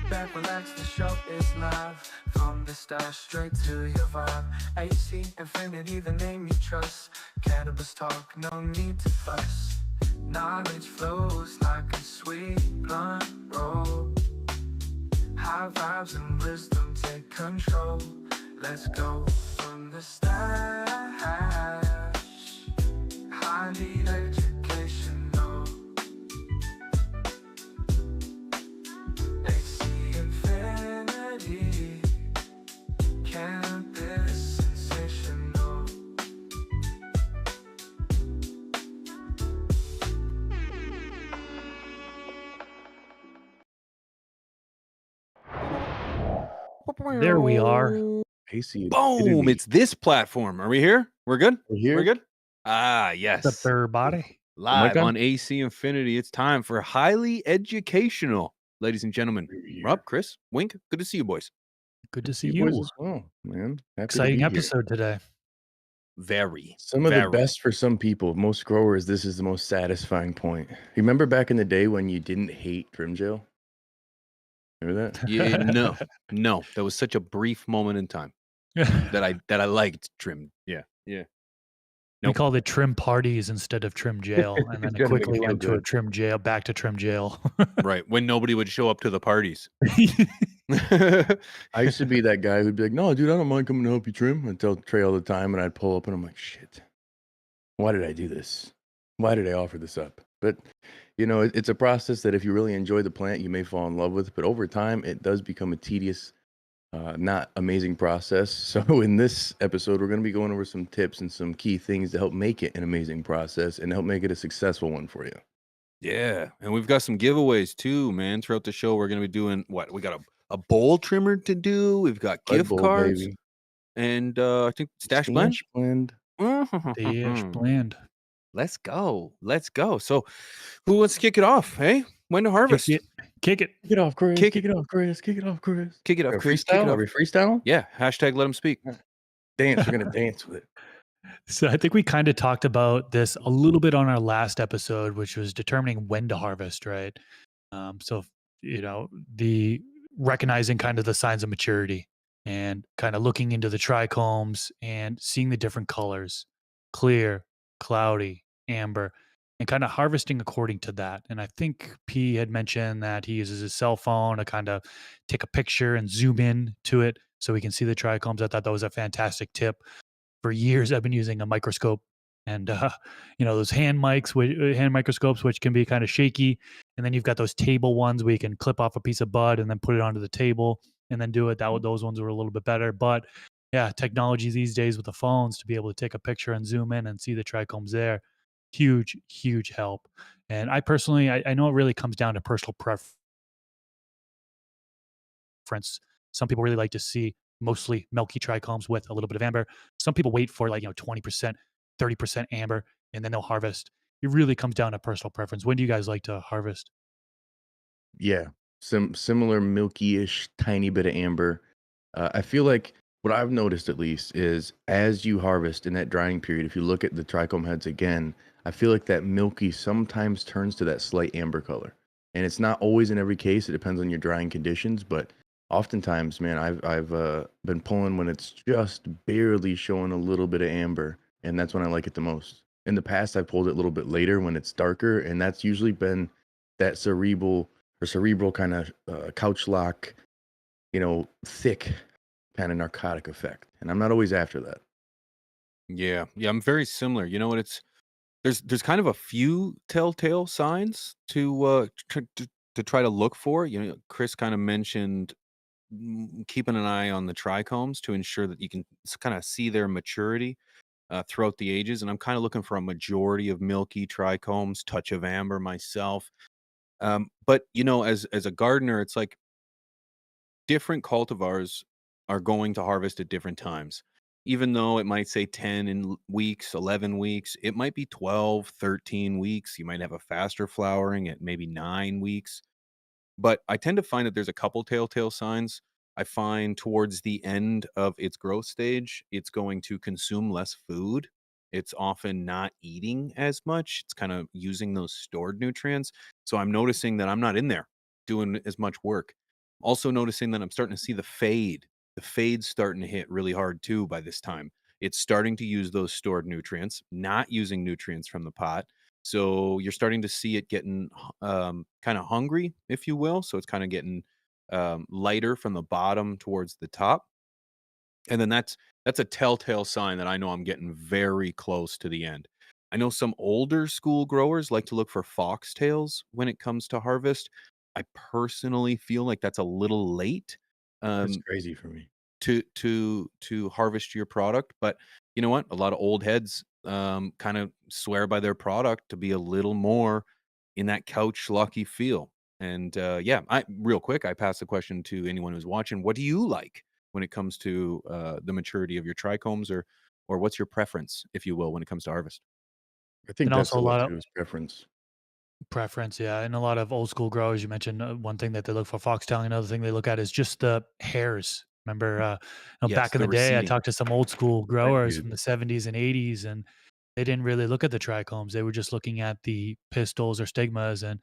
back, relax, the show is live. From the start straight to your vibe. AC Infinity, the name you trust. Cannabis talk, no need to fuss. Knowledge flows like a sweet blunt roll. High vibes and wisdom take control. Let's go from the stash. Highly educational. AC Infinity. Cannabis sensational. There we are. AC Boom! Infinity. It's this platform. Are we here? We're good? We're here. We're good? What's up, Yes. everybody? Live on? on AC Infinity. It's time for Highly Educational. Ladies and gentlemen, Rob, Chris, Wink, good to see you boys. Good to see You boys you. as well, man. Happy Exciting to be episode today. Very. Some of the very. best for some people. Most growers, this is the most satisfying point. Remember back in the day when you didn't hate trim gel? Remember that? Yeah, no. That was such a brief moment in time that I liked trim. Yeah. We Nope. called it trim parties instead of trim jail, and then it Gotta make it quickly feel went to a good. trim jail, back to trim jail. Right. When nobody would show up to the parties. I used to be that guy who'd be like, no, dude, I don't mind coming to help you trim. I'd tell Trey all the time, and I'd pull up, and I'm like, shit, why did I do this? Why did I offer this up? But, you know, it's a process that if you really enjoy the plant, you may fall in love with. But over time, it does become a tedious, not amazing process. So in this episode, we're going to be going over some tips and some key things to help make it an amazing process and help make it a successful one for you. Yeah, and we've got some giveaways too, man. Throughout the show, we're gonna be doing what? We got a bowl trimmer to do. We've got Bud gift Bowl, cards, baby. and I think Stash Blend. Stash Blend. Dish blend. Let's go. So, who wants to kick it off? Hey, when to harvest? Kick it. Kick it off, Chris. Kick Kick it off, Chris. Kick it off, Chris. Kick it off, Are we Chris. Kick it freestyle? off. Are we freestyle? Yeah. Hashtag let him speak. Dance. We're going to dance with it. So I think we kind of talked about this a little bit on our last episode, which was determining when to harvest, right? So you know, the recognizing kind of the signs of maturity and kind of looking into the trichomes and seeing the different colors, clear, cloudy, amber, and kind of harvesting according to that. And I think P had mentioned that he uses his cell phone to kind of take a picture and zoom in to it so we can see the trichomes. I thought that was a fantastic tip. For years, I've been using a microscope and, you know, those hand microscopes, which can be kind of shaky. And then you've got those table ones where you can clip off a piece of bud and then put it onto the table and then do it. Those ones were a little bit better. But yeah, technology these days with the phones to be able to take a picture and zoom in and see the trichomes there, huge help. And I personally, I know it really comes down to personal preference. Some people really like to see mostly milky trichomes with a little bit of amber. Some people wait for 20%, 30% amber, and then they'll harvest. It really comes down to personal preference. When do you guys like to harvest? Yeah. Some similar milky-ish, tiny bit of amber. I feel like what I've noticed at least is as you harvest in that drying period, if you look at the trichome heads again, I feel like that milky sometimes turns to that slight amber color. And it's not always in every case. It depends on your drying conditions, but oftentimes, man, I've been pulling when it's just barely showing a little bit of amber, and that's when I like it the most. In the past, I pulled it a little bit later when it's darker, and that's usually been that cerebral kind of couch lock, thick kind of narcotic effect. And I'm not always after that. Yeah, I'm very similar. You know what? There's kind of a few telltale signs to try to look for. You know, Chris kind of mentioned keeping an eye on the trichomes to ensure that you can kind of see their maturity throughout the ages. And I'm kind of looking for a majority of milky trichomes, touch of amber myself. But you know, as a gardener, it's like different cultivars are going to harvest at different times. Even though it might say 10 weeks, 11 weeks, it might be 12, 13 weeks. You might have a faster flowering at maybe 9 weeks. But I tend to find that there's a couple telltale signs. I find towards the end of its growth stage, it's going to consume less food. It's often not eating as much. It's kind of using those stored nutrients. So I'm noticing that I'm not in there doing as much work. Also noticing that I'm starting to see the fade. The fade's starting to hit really hard too by this time. It's starting to use those stored nutrients, not using nutrients from the pot. So you're starting to see it getting kind of hungry, if you will. So it's kind of getting lighter from the bottom towards the top. And then that's a telltale sign that I know I'm getting very close to the end. I know some older school growers like to look for foxtails when it comes to harvest. I personally feel like that's a little late. That's Um, crazy for me. to harvest your product. But you know what? A lot of old heads kind of swear by their product to be a little more in that couch lucky feel. And yeah, I real quick, I pass the question to anyone who's watching. What do you like when it comes to the maturity of your trichomes, or what's your preference, if you will, when it comes to harvest? I think And that's also a a lot lot of too, is preference. preference, yeah, and a lot of old school growers, you mentioned, one thing that they look for foxtail, another thing they look at is just the hairs. Remember, Yes, back in the the day, I receding. talked to some old school I growers do. from the '70s and '80s, and they didn't really look at the trichomes. They were just looking at the pistils or stigmas and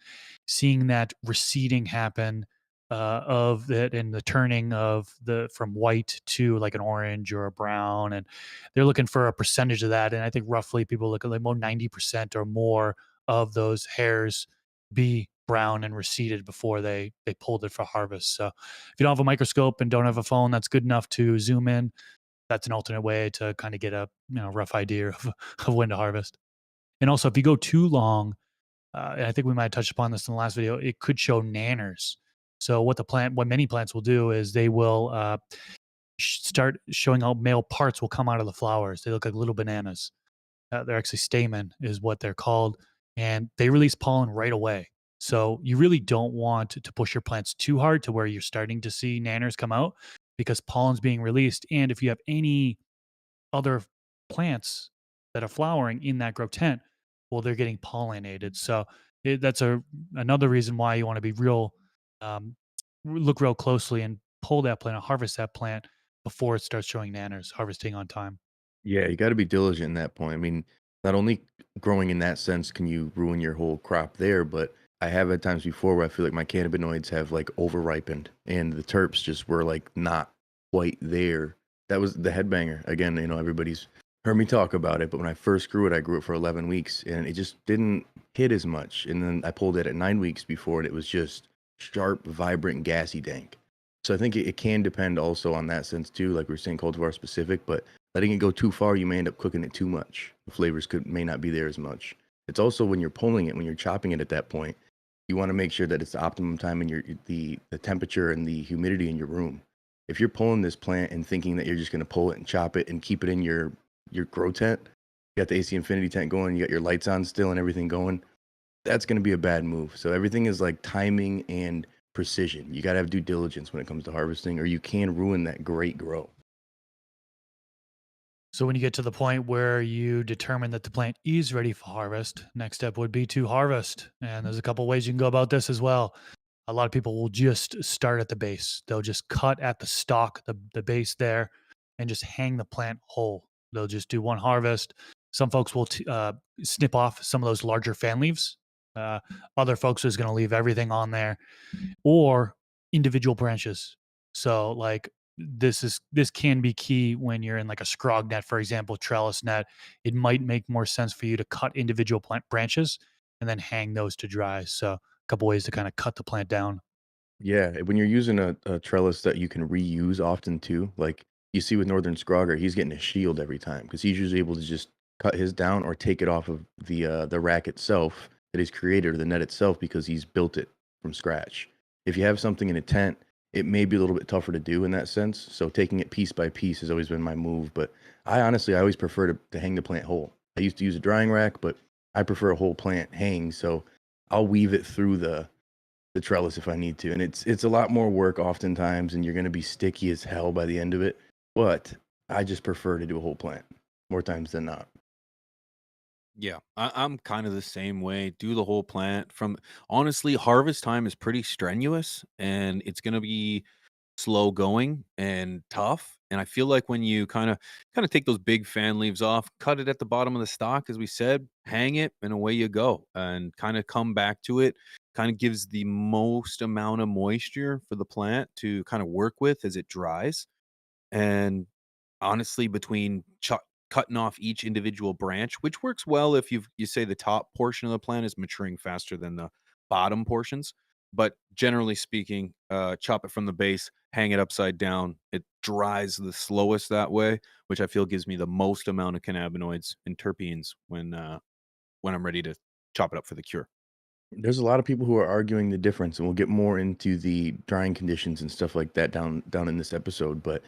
seeing that receding happen, of it and the turning of the from white to like an orange or a brown, and they're looking for a percentage of that. And I think roughly people look at like about 90% or more of those hairs be brown and receded before they pulled it for harvest. So if you don't have a microscope and don't have a phone that's good enough to zoom in, that's an alternate way to kind of get a rough idea of, of when to harvest. And also, if you go too long, and I think we might have touched upon this in the last video, it could show nanners. So what many plants will do is they will start showing how male parts will come out of the flowers. They look like little bananas. They're actually stamen is what they're called, and they release pollen right away. So you really don't want to push your plants too hard to where you're starting to see nanners come out because pollen's being released. And if you have any other plants that are flowering in that grow tent, well, they're getting pollinated. So that's another reason why you want to be um, look real closely and pull that plant, or harvest that plant before it starts showing nanners. Harvesting on time. Yeah, you gotta be diligent in that point. I mean, not only growing in that sense can you ruin your whole crop there, but I have had times before where I feel like my cannabinoids have like over ripened and the terps just were like not quite there. That was the headbanger. Again, everybody's heard me talk about it, but when I first grew it, I grew it for 11 weeks and it just didn't hit as much. And then I pulled it at 9 weeks before and it was just sharp, vibrant, gassy dank. So I think it can depend also on that sense too, like we are saying cultivar specific, but letting it go too far, you may end up cooking it too much. The flavors may not be there as much. It's also when you're pulling it, when you're chopping it at that point, you want to make sure that it's the optimum time in the temperature and the humidity in your room. If you're pulling this plant and thinking that you're just going to pull it and chop it and keep it in your grow tent, you got the AC Infinity tent going, you got your lights on still and everything going, that's going to be a bad move. So everything is like timing and precision. You got to have due diligence when it comes to harvesting, or you can ruin that great grow. So when you get to the point where you determine that the plant is ready for harvest, next step would be to harvest. And there's a couple ways you can go about this as well. A lot of people will just start at the base. They'll just cut at the stalk, the base there, and just hang the plant whole. They'll just do one harvest. Some folks will snip off some of those larger fan leaves. Uh, Other folks is going to leave everything on there, or individual branches. So like this can be key when you're in like a scrog net, for example, trellis net. It might make more sense for you to cut individual plant branches and then hang those to dry. So a couple ways to kind of cut the plant down. Yeah, when you're using a trellis that you can reuse often too, like you see with Northern Scrogger, he's getting a shield every time because he's usually able to just cut his down or take it off of the rack itself that he's created or the net itself because he's built it from scratch. If you have something in a tent, it may be a little bit tougher to do in that sense. So taking it piece by piece has always been my move. But I always prefer to hang the plant whole. I used to use a drying rack, but I prefer a whole plant hang. So I'll weave it through the trellis if I need to. And it's a lot more work oftentimes, and you're going to be sticky as hell by the end of it. But I just prefer to do a whole plant more times than not. Yeah, I'm kind of the same way. Do the whole plant. From honestly, harvest time is pretty strenuous, and it's gonna be slow going and tough. And I feel like when you kind of take those big fan leaves off, cut it at the bottom of the stalk, as we said, hang it, and away you go, and kind of come back to it. kind of gives the most amount of moisture for the plant to kind of work with as it dries. And honestly, between cutting off each individual branch, which works well if you say the top portion of the plant is maturing faster than the bottom portions, but generally speaking, chop it from the base, hang it upside down. It dries the slowest that way, which I feel gives me the most amount of cannabinoids and terpenes when I'm ready to chop it up for the cure. There's a lot of people who are arguing the difference, and we'll get more into the drying conditions and stuff like that down in this episode. But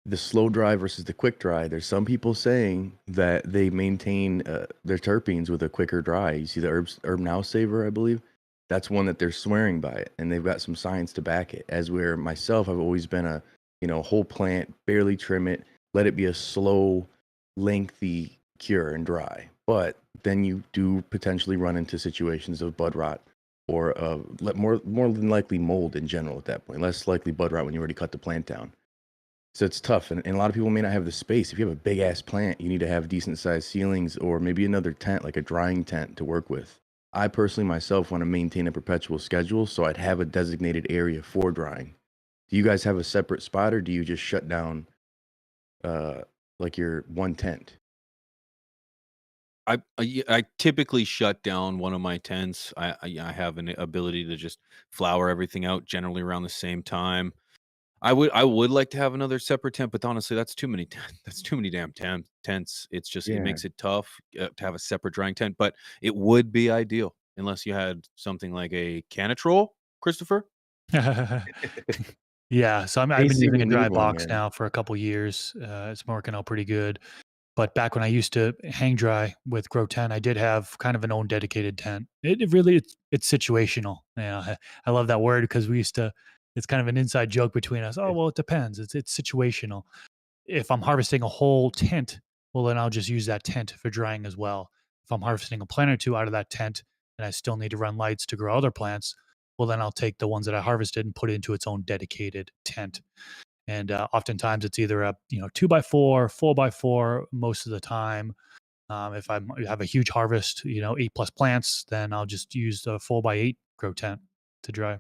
the slow dry versus the quick dry, there's some people saying that they maintain their terpenes with a quicker dry. You see the herb now saver, I believe. That's one that they're swearing by it, and they've got some science to back it. As where myself, I've always been a whole plant, barely trim it, let it be a slow, lengthy cure and dry. But then you do potentially run into situations of bud rot or more than likely mold in general at that point. Less likely bud rot when you already cut the plant down. So it's tough, and a lot of people may not have the space. If you have a big ass plant, you need to have decent sized ceilings or maybe another tent, like a drying tent, to work with. I personally myself want to maintain a perpetual schedule, so I'd have a designated area for drying. Do you guys have a separate spot, or do you just shut down uh, like your one tent? I typically shut down one of my tents. I have an ability to just flower everything out generally around the same time. I would like to have another separate tent, but honestly, that's too many that's too many damn tents. It Yeah. makes it tough to have a separate drying tent, but it would be ideal unless you had something like a canitrol, Christopher. Yeah, so I've been AC using we a dry need one, box man. now for a couple years. It's been working out pretty good. But back when I used to hang dry with Grow 10, I did have kind of an own dedicated tent. It really it's situational. Yeah, I love that word because we used to. It's kind of an inside joke between us. Oh well, it depends. It's situational. If I'm harvesting a whole tent, well then I'll just use that tent for drying as well. If I'm harvesting a plant or two out of that tent and I still need to run lights to grow other plants, well then I'll take the ones that I harvested and put it into its own dedicated tent. And oftentimes it's either a 2x4, 4x4 most of the time. If I have a huge harvest, 8+ plants, then I'll just use the 4x8 grow tent to dry.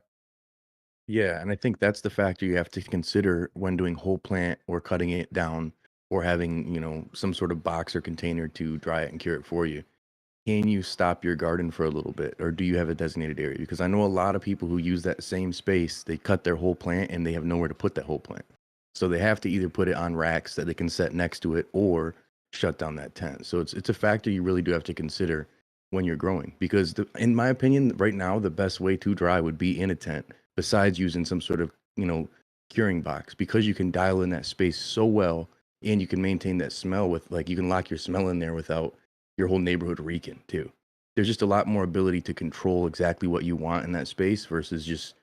Yeah, and I think that's the factor you have to consider when doing whole plant or cutting it down or having, some sort of box or container to dry it and cure it for you. Can you stop your garden for a little bit, or do you have a designated area? Because I know a lot of people who use that same space, they cut their whole plant and they have nowhere to put that whole plant. So they have to either put it on racks that they can set next to it or shut down that tent. So it's a factor you really do have to consider when you're growing. Because in my opinion, right now the best way to dry would be in a tent, besides using some sort of curing box, because you can dial in that space so well, and you can maintain that smell with, like, you can lock your smell in there without your whole neighborhood reeking too. There's just a lot more ability to control exactly what you want in that space versus just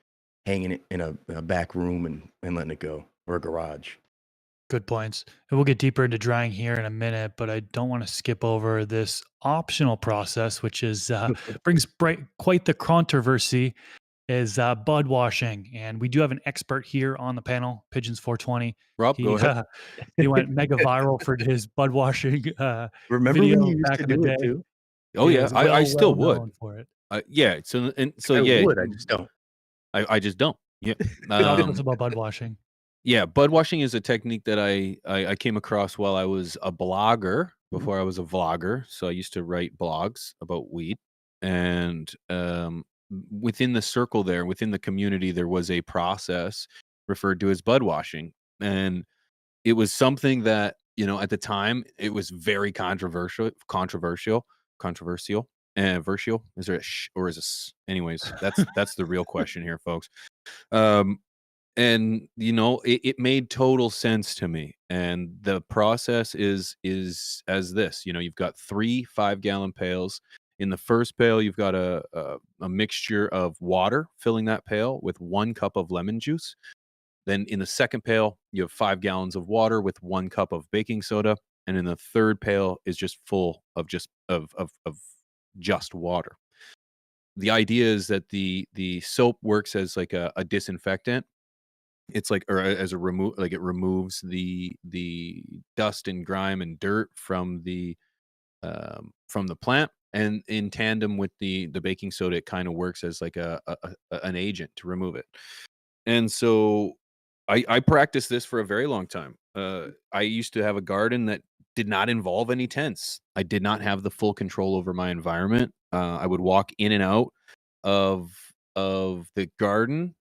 hanging it in a back room and letting it go, or a garage. Good points. And we'll get deeper into drying here in a minute, but I don't want to skip over this optional process, which is brings quite the controversy, is bud washing. And we do have an expert here on the panel, Pigeons 420. Rob, go He ahead. he went mega viral for his bud washing Remember when video you used back to in the do it day. too? Oh He yeah, is I still well would. known for it. Yeah. So I yeah, would, I just don't. I just don't. Yeah. Talk to us Um, about bud washing. Yeah, bud washing is a technique that I came across while I was a blogger before I was a vlogger. So I used to write blogs about weed, and within the circle there, within the community, there was a process referred to as bud washing, and it was something that at the time it was very controversial, and versial. Is there a sh or is this? Anyways, that's the real question here, folks. Um, and it made total sense to me, and the process is as this. You've got 3 5-gallon pails. In the first pail you've got a mixture of water filling that pail with 1 cup of lemon juice. Then in the second pail you have 5 gallons of water with 1 cup of baking soda, and in the third pail is just full of just water. The idea is that the soap works as like a disinfectant. It's like, or as a like it removes the dust and grime and dirt from the plant, and in tandem with the baking soda, it kind of works as like an agent to remove it. And so I practiced this for a very long time. I used to have a garden that did not involve any tents. I did not have the full control over my environment. I would walk in and out of the garden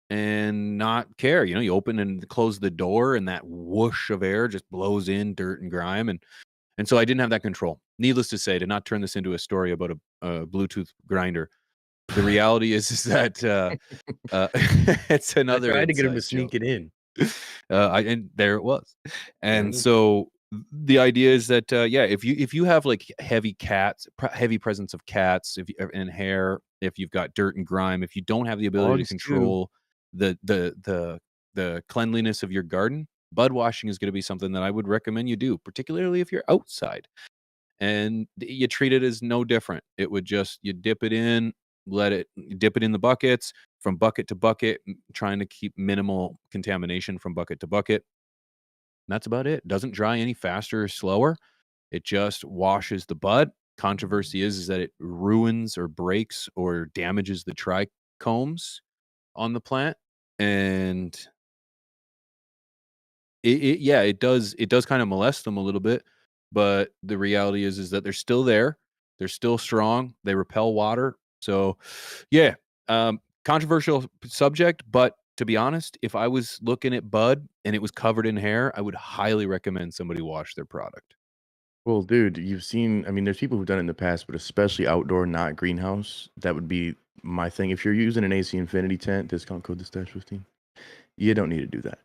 and not care. You know, you open and close the door, and that whoosh of air just blows in dirt and grime, and so I didn't have that control. Needless to say, to not turn this into a story about a Bluetooth grinder, the reality is that it's I another tried to get him to inside sneak joke. it in. And there it was. There And it is. so the idea is that yeah, if you have like heavy heavy presence of cats, if you, and hair, if you've got dirt and grime, if you don't have the ability to Dogs too. control the cleanliness of your garden, bud washing is going to be something that I would recommend you do, particularly if you're outside. And you treat it as no different. It would just you dip it in, dip it in the buckets from bucket to bucket, trying to keep minimal contamination from bucket to bucket. And that's about it. Doesn't dry any faster or slower. It just washes the bud. Controversy is that it ruins or breaks or damages the trichomes on the plant, and yeah, it does kinda molest them a little bit, but the reality is that they're still there, they're still strong, they repel water, so, yeah, controversial subject, but to be honest, if I was looking at bud and it was covered in hair, I would highly recommend somebody wash their product. Well, dude, you've seen I mean, there's people who've done it in the past, but especially outdoor, not greenhouse. That would be my thing. If you're using an AC Infinity tent, discount code the stash 15. You don't need to do that.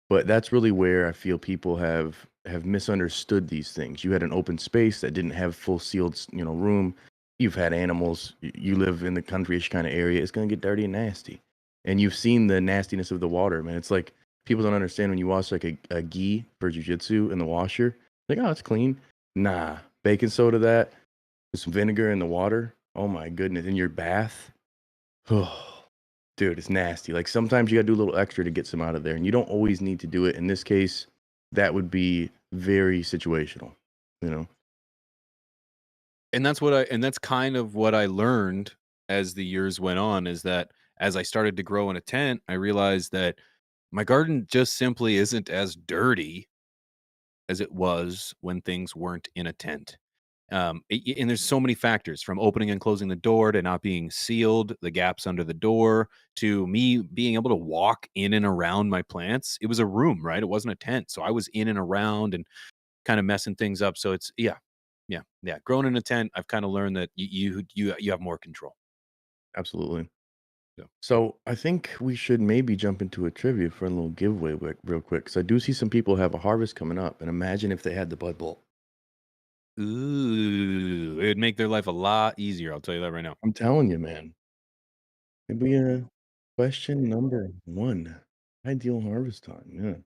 But that's really where I feel people have misunderstood these things. You had an open space that didn't have full sealed, room. You've had animals. You live in the countryish kind of area. It's gonna get dirty and nasty. And you've seen the nastiness of the water, man. It's like people don't understand when you wash like a gi for jujitsu in the washer. Like, oh, it's clean. Nah, baking soda that with some vinegar in the water. Oh my goodness, in your bath. Oh, dude, it's nasty. Like sometimes you gotta do a little extra to get some out of there, and you don't always need to do it. In this case, that would be very situational, you know? And that's kind of what I learned as the years went on, is that as I started to grow in a tent, I realized that my garden just simply isn't as dirty as it was when things weren't in a tent. And there's so many factors, from opening and closing the door to not being sealed, the gaps under the door, to me being able to walk in and around my plants. It was a room, right? It wasn't a tent. So I was in and around and kind of messing things up. So it's, yeah, yeah, yeah. Growing in a tent, I've kind of learned that you have more control. Absolutely. So. So I think we should maybe jump into a trivia for a little giveaway real quick, because I do see some people have a harvest coming up, and imagine if they had the Bud Bowl. Ooh, it'd make their life a lot easier. I'll tell you that right now. I'm telling you, man. Maybe question number one. Ideal harvest time.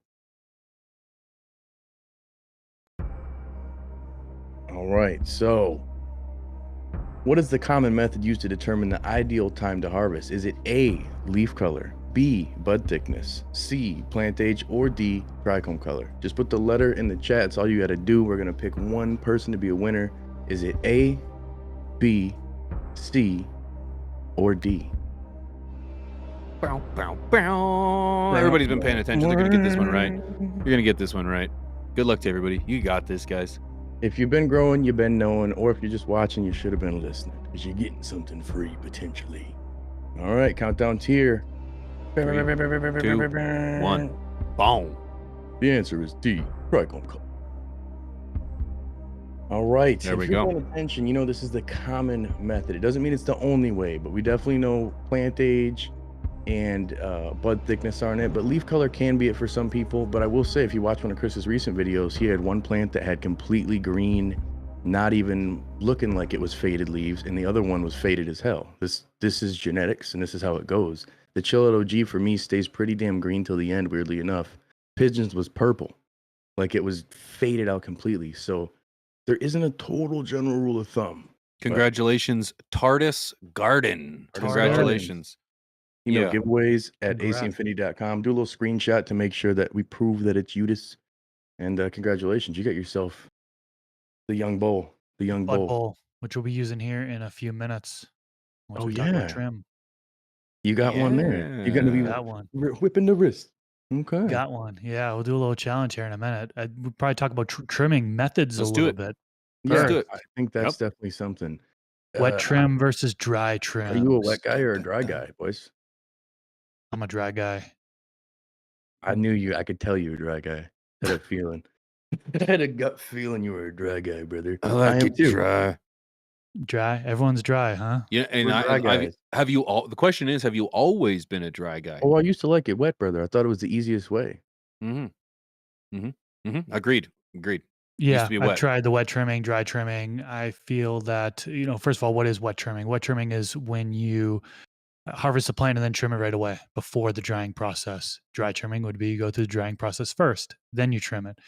Yeah. All right. So what is the common method used to determine the ideal time to harvest? Is it A, leaf color, B, bud thickness, C, plant age, or D, trichome color? Just put the letter in the chat. It's all you got to do. We're going to pick one person to be a winner. Is it A, B, C, or D? Bow, bow, bow. Everybody's been paying attention. They're gonna get this one right. You're gonna get this one right. Good luck to everybody. You got this, guys. If you've been growing, you've been knowing, or if you're just watching, you should have been listening, because you're getting something free potentially. All right, countdown tier. 3, 2, 1. Boom. The answer is D, trichome color. All right. There If we you're go. paying attention, you know this is the common method. It doesn't mean it's the only way, but we definitely know plant age and bud thickness are in it. But leaf color can be it for some people. But I will say, if you watch one of Chris's recent videos, he had one plant that had completely green, not even looking like it was faded leaves, and the other one was faded as hell. This is genetics, and this is how it goes. The Chill Out OG for me stays pretty damn green till the end, weirdly enough. Pigeons was purple, like it was faded out completely. So there isn't a total general rule of thumb. Congratulations, TARDIS Garden. TARDIS Congratulations. Email Yeah. giveaways at Congrats. acinfinity.com. Do a little screenshot to make sure that we prove that it's Udis. And congratulations, you got yourself the young bull. The young Bud bull. Bowl. which we'll be using here in a few minutes once Oh we talk about yeah, trim. you got one there. You're gonna be Yeah. Got one. whipping the wrist. Okay. Got one. Yeah, we'll do a little challenge here in a minute. We'll probably talk about trimming methods a Let's do little it. bit Let's Yeah, do it. I think Yep. that's definitely something. Wet Uh, trim versus dry are you a trims. wet guy Dun, or a dun, dry dun. guy, boys? I'm a dry guy. I knew you. I could tell you were a dry guy. Had a feeling. I had a gut feeling you were a dry guy, brother. I I like am it too. dry. Dry. Everyone's dry, huh? Yeah, and We're dry I've guys. have you all the question is, have you always been a dry guy? Oh, I used to like it wet, brother. I thought it was the easiest way. Mhm. Mhm. Mhm. Agreed. Agreed. Used to Yeah, be I've wet. tried the wet trimming, dry trimming. I feel that, first of all, what is wet trimming? Wet trimming is when you harvest a plant and then trim it right away before the drying process. Dry trimming would be you go through the drying process first, then you trim it.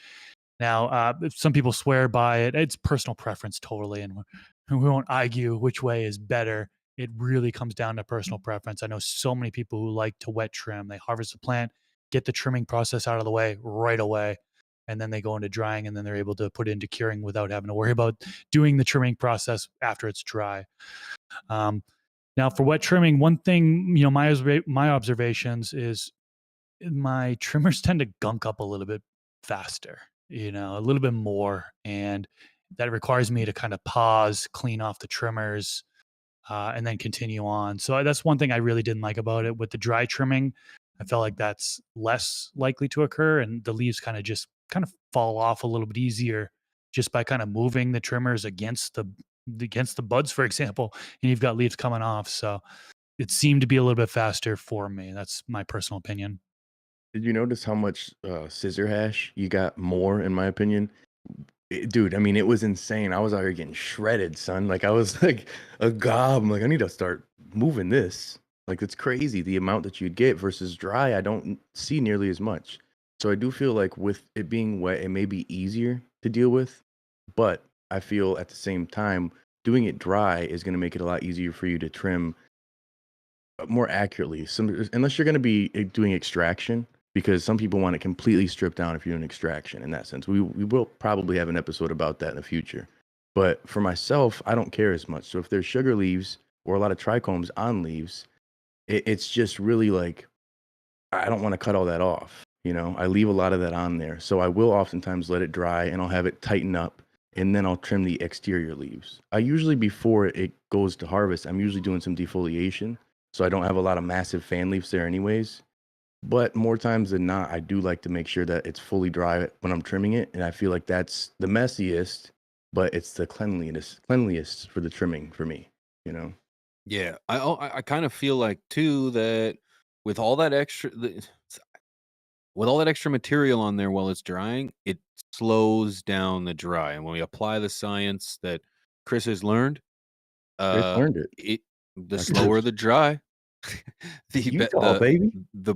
Now, if some people swear by it. It's personal preference totally, and we won't argue which way is better. It really comes down to personal preference. I know so many people who like to wet trim. They harvest a plant, get the trimming process out of the way right away, and then they go into drying, and then they're able to put it into curing without having to worry about doing the trimming process after it's dry. Um, Now, for wet trimming, one thing my observations is my trimmers tend to gunk up a little bit faster, a little bit more. And that requires me to kind of pause, clean off the trimmers, and then continue on. So that's one thing I really didn't like about it. With the dry trimming, I felt like that's less likely to occur, and the leaves kind of fall off a little bit easier just by kind of moving the trimmers against the buds, for example, and you've got leaves coming off. So it seemed to be a little bit faster for me. That's my personal opinion. Did you notice how much scissor hash you got more, in my opinion? Dude, I mean, it was insane. I was out here getting shredded, son. Like I was like a gob. I'm like, I need to start moving this. Like it's crazy the amount that you'd get versus dry. I don't see nearly as much. So I do feel like with it being wet, it may be easier to deal with, but I feel at the same time doing it dry is going to make it a lot easier for you to trim more accurately. Unless you're going to be doing extraction, because some people want it completely stripped down if you're doing extraction. In that sense, we will probably have an episode about that in the future. But for myself, I don't care as much. So if there's sugar leaves or a lot of trichomes on leaves, it's just really like I don't want to cut all that off. I leave a lot of that on there. So I will oftentimes let it dry and I'll have it tighten up and then I'll trim the exterior leaves. I usually, before it goes to harvest, I'm usually doing some defoliation. So I don't have a lot of massive fan leaves there, anyways. But more times than not, I do like to make sure that it's fully dry when I'm trimming it. And I feel like that's the messiest, but it's the cleanliest for the trimming for me, you know? Yeah. I kind of feel like too that with all that with all that extra material on there while it's drying, it slows down the dry. And when we apply the science that Chris has learned, Chris uh learned it. it the Dr. slower Chris. the dry, Utah, baby. the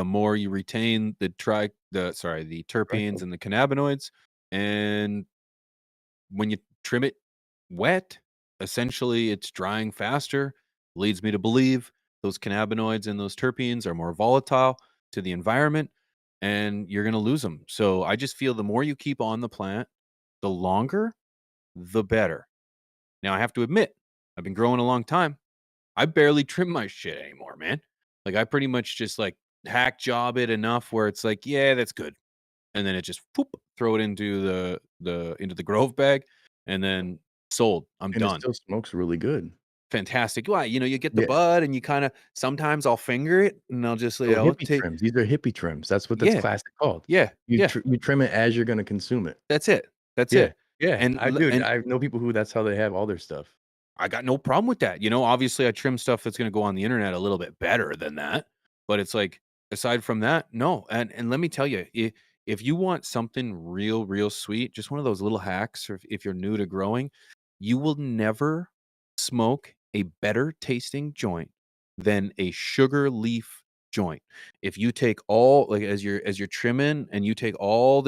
more you retain the terpenes Trichome. and the cannabinoids. And when you trim it wet, essentially it's drying faster, leads me to believe those cannabinoids and those terpenes are more volatile to the environment and you're going to lose them. So I just feel the more you keep on the plant, the longer, the better. Now I have to admit, I've been growing a long time. I barely trim my shit anymore, man. Like I pretty much just like hack job it enough where it's like, yeah, that's good. And then it just poop, throw it into the grove bag and then sold. I'm And it done. still smokes really good. Fantastic. Why? You get the Yeah. bud and you kind of sometimes I'll finger it and I'll just So hippie take trims. These are hippie trims. That's what that's yeah, classic called. yeah, yeah. You trim it as you're gonna consume it. That's it. That's Yeah. it. Yeah. And and I know people who that's how they have all their stuff. I got no problem with that. Obviously I trim stuff that's gonna go on the internet a little bit better than that. But it's like, aside from that, no. And let me tell you, if you want something real, real sweet, just one of those little hacks, or if you're new to growing, you will never smoke a better tasting joint than a sugar leaf joint. If you take all like as you're trimming and you take all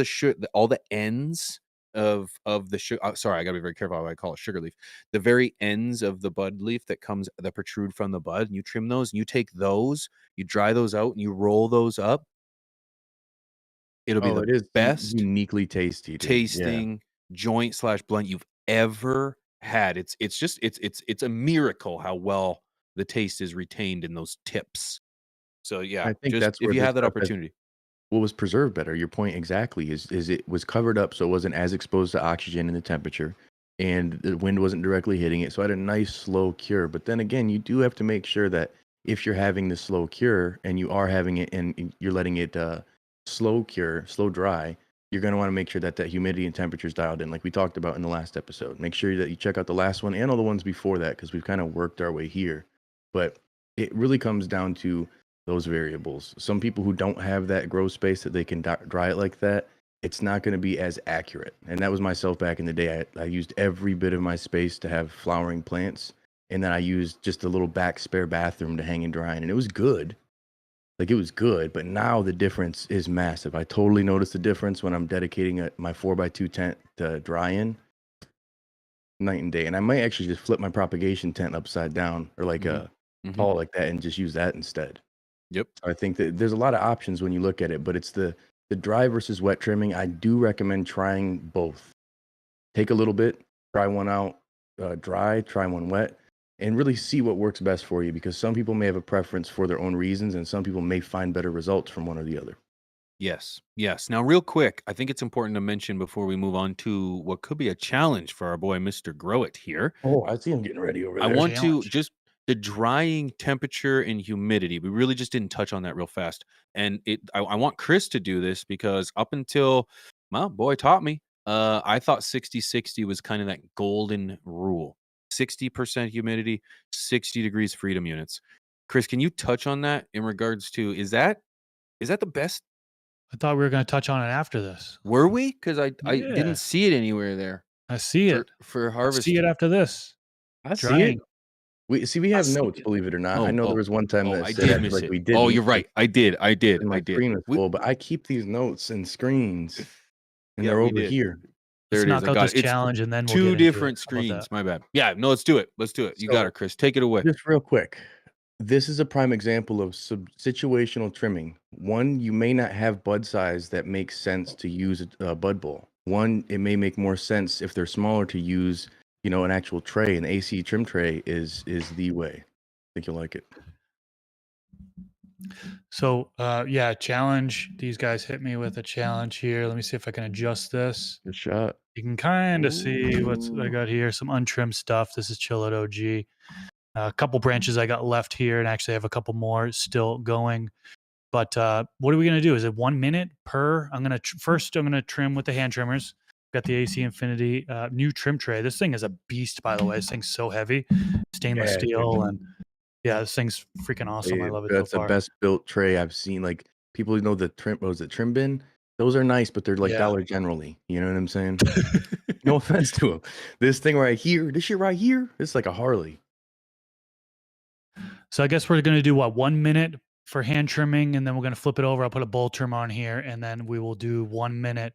all the ends of the sugar. Sorry, I gotta be very careful how I call it sugar leaf. The very ends of the bud leaf that protrude from the bud, and you trim those, and you take those, you dry those out, and you roll those up. It'll be Oh, the it is best uniquely tasty, dude. Yeah. tasting joint slash blunt you've ever had. It's just it's a miracle how well the taste is retained in those tips. So yeah, I think just that's if where you this have that stuff has opportunity. what was preserved better. Your point exactly is it was covered up so it wasn't as exposed to oxygen and the temperature, and the wind wasn't directly hitting it. So it had a nice slow cure. But then again, you do have to make sure that if you're having the slow cure and you are having it and you're letting it slow cure, slow dry, you're going to want to make sure that that humidity and temperature is dialed in, like we talked about in the last episode. Make sure that you check out the last one and all the ones before that because we've kind of worked our way here. But it really comes down to those variables. Some people who don't have that grow space that they can dry it like that, it's not going to be as accurate. And that was myself back in the day. I used every bit of my space to have flowering plants. And then I used just a little back spare bathroom to hang and dry in. And it was good. Like it was good. But now the difference is massive. I totally noticed the difference when I'm dedicating my 4x2 tent to dry in night and day. And I might actually just flip my propagation tent upside down or like Mhm. a Mhm. tall like that and just use that instead. Yep. I think that there's a lot of options when you look at it, but it's the dry versus wet trimming. I do recommend trying both. Take a little bit, try one out dry, try one wet, and really see what works best for you because some people may have a preference for their own reasons, and some people may find better results from one or the other. Yes. Yes. Now, real quick, I think it's important to mention before we move on to what could be a challenge for our boy, Mr. Grow It here. Oh, I see him getting ready over I there. want to Challenge. just the drying temperature and humidity. We really just didn't touch on that real fast. And I want Chris to do this because up until, well, boy taught me. I thought 60-60 was kind of that golden rule. 60% humidity, 60 degrees freedom units. Chris, can you touch on that in regards to is that the best? I thought we were going to touch on it after this. Were we? Because I Yeah, didn't see it anywhere there I see it. for I see it harvesting. after this. I see it. Drying. We I have see notes, it. believe it or not. I Oh, know there oh, was one time oh, that I said did acted miss like it. we Oh, didn't, you're right. I did. I did. and my I did. screen is We full, but I keep these notes and screens, and yeah, they're we over did. here. There Let's it is. knock I out got this it. It's challenge and then we'll get 2 into it. different How about that? screens. My bad. Yeah, no, let's do it. Let's do it. You got So it, Chris. Take it away. just real quick, this is a prime example of situational trimming. One, you may not have bud size that makes sense to use a bud bowl. One, it may make more sense if they're smaller to use, an actual tray. An AC trim tray is the way. I think you'll like it. So, yeah, challenge. These guys hit me with a challenge here. Let me see if I can adjust this. Good shot. You can kind of see what's I Ooh. got here. Some untrimmed stuff. This is Chill at OG. A couple branches I got left here, and actually I have a couple more still going. But what are we gonna do? Is it 1 minute per? I'm gonna first. I'm gonna trim with the hand trimmers. Got the AC Infinity new trim tray. This thing is a beast, by the way. This thing's so heavy, stainless Yeah, dude. steel, and yeah, this thing's freaking awesome. I love it so That's the far. best built tray I've seen. Like people who know the trim, what was it, trim bin? Those are nice, but they're like Yeah. Dollar Generally. You know what I'm saying? No offense to them. This thing right here, this shit right here, it's like a Harley. So I guess we're gonna do what 1 minute for hand trimming, and then we're gonna flip it over. I'll put a bowl trim on here, and then we will do 1 minute.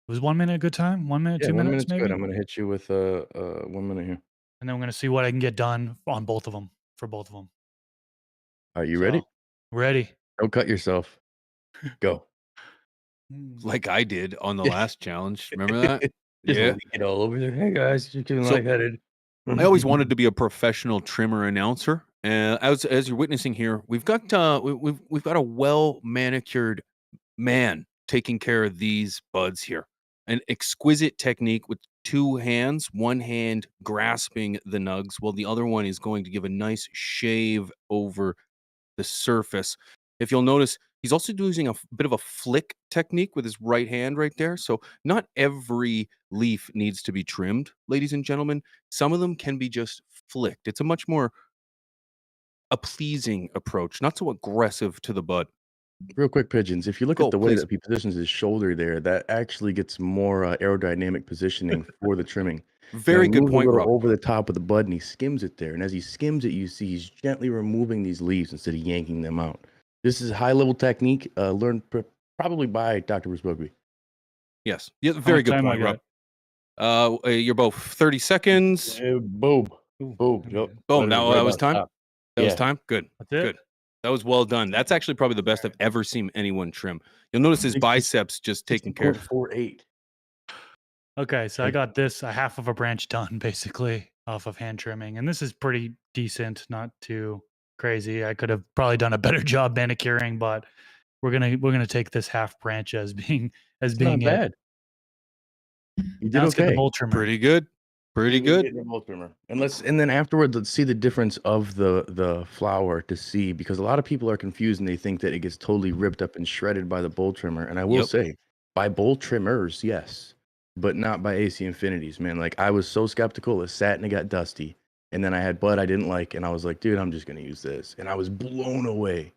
Was 1 minute a good time? 1 minute, Yeah, 2 1 minutes, minute's good. maybe? I'm gonna hit you with 1 minute here. And then we're gonna see what I can get done on both of them for both of them. Are you ready? So ready. Don't cut yourself. Go. Like I did on the last challenge. Remember that? Just Yeah. leak it all over there. Hey guys, just getting So lightheaded. I always wanted to be a professional trimmer announcer. As you're witnessing here, we've got we've got a well manicured man taking care of these buds here. An exquisite technique with two hands, one hand grasping the nugs, while the other one is going to give a nice shave over the surface. If you'll notice, he's also using a bit of a flick technique with his right hand right there. So not every leaf needs to be trimmed, ladies and gentlemen. Some of them can be just flicked. It's a much more a pleasing approach, not so aggressive to the bud. Real quick, pigeons. If you look at Go, the way please. that he positions his shoulder there, that actually gets more aerodynamic positioning for the trimming. Now Very he good moves a point, little Rob. over the top of the bud and he skims it there. And as he skims it, you see he's gently removing these leaves instead of yanking them out. This is high level technique learned probably by Dr. Bruce Bugby. Yes. Yeah, How very much good time I point, Rob. got? You're both 30 seconds. Boom. Boom. Yep. Boom. Right, Now right that was about time. top. That was Yeah. time. Good. That's it? Good. That was well done. That's actually probably the best I've ever seen anyone trim. You'll notice his biceps just taken care of. 60.48. Okay, so I Okay. got this a half of a branch done basically off of hand trimming, and this is pretty decent, not too crazy. I could have probably done a better job manicuring, but we're gonna take this half branch as being It's not it. bad. You did Now let's get the okay. bowl trimmer. Pretty good. Pretty We good. get the bowl trimmer. And then afterwards, let's see the difference of the flour to see, because a lot of people are confused and they think that it gets totally ripped up and shredded by the bowl trimmer. And I will Yep. say, by bowl trimmers, yes, but not by AC Infinities, man. Like, I was so skeptical. It sat and it got dusty. And then I had bud I didn't like, and I was like, dude, I'm just gonna use this. And I was blown away.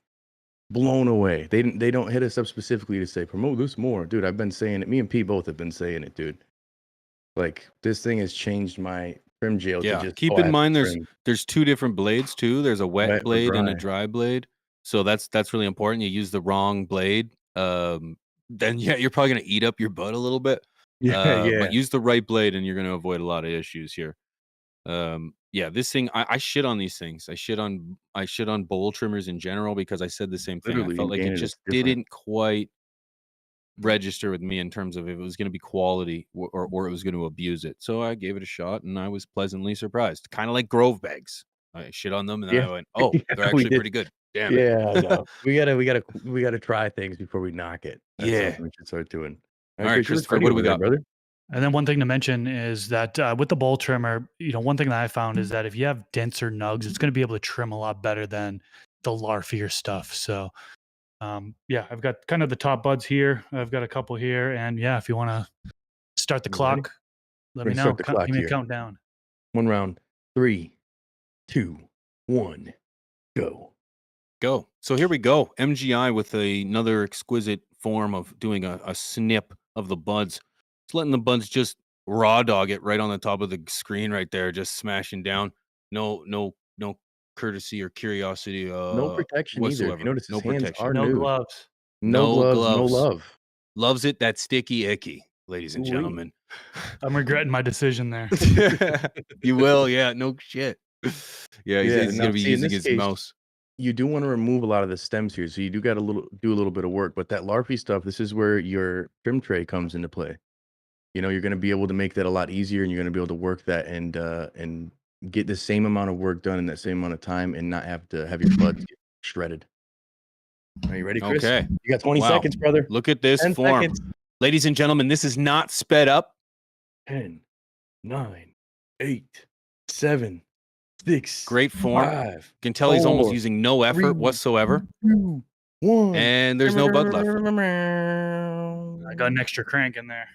Blown away. They don't hit us up specifically to say promote this more. Dude, I've been saying it. Me and P both have been saying it, dude. Like, this thing has changed my trim jail to Yeah. just, Keep oh, I in have to mind trim there's two different blades too. There's a wet wet or blade and a dry. dry blade. So that's really important. You use the wrong blade, then yeah, you're probably gonna eat up your butt a little bit. Yeah, But yeah. use the right blade and you're gonna avoid a lot of issues here. Yeah, this thing I shit on these things. I shit on bowl trimmers in general because I said the same thing. I Literally, felt in like it Canada, it's just different. didn't quite register with me in terms of if it was going to be quality or it was going to abuse it. So I gave it a shot and I was pleasantly surprised. Kind of like Grove bags. I shit on them and then Yeah. I went, "Oh, Yeah, they're we actually did. pretty good." Damn it. Yeah, I know. We gotta try things before we knock it. That's Yeah. something we should start doing. All All right, right, Chris, you look Christopher, ready what do over we there, got? brother. And then one thing to mention is that with the bowl trimmer, one thing that I found is that if you have denser nugs, it's going to be able to trim a lot better than the larfier stuff. So, yeah, I've got kind of the top buds here. I've got a couple here, and yeah, if you want to start the You ready? clock, let We're me gonna know. start the clock Give me a here. countdown. 1 round. 3, 2, 1, go. Go. So here we go. MGI with another exquisite form of doing a snip of the buds. Just letting the buds just raw dog it right on the top of the screen right there, just smashing down. No courtesy or curiosity No protection either. If you whatsoever. notice, his No hands protection. are No nude. gloves. No No gloves, no gloves. love. Loves it that sticky icky, ladies and Ooh-wee. gentlemen. I'm regretting my decision there. You will, yeah, no shit. Yeah, Yeah, he's now gonna be see, in using this his case, mouse. you do wanna remove a lot of the stems here, so you do gotta do a little bit of work, but that larvae stuff, this is where your trim tray comes into play. You're gonna be able to make that a lot easier, and you're gonna be able to work that and get the same amount of work done in that same amount of time and not have to have your buds get shredded. Are you ready, Chris? Okay. You got 20 Wow. seconds, brother. Look at this 10 form. seconds. Ladies and gentlemen, this is not sped up. 10, 9, 8, 7, 6, Great form. 5, You can tell he's almost 4, using no effort 3, whatsoever. 2, 1. And there's no bud left. I got an extra crank in there.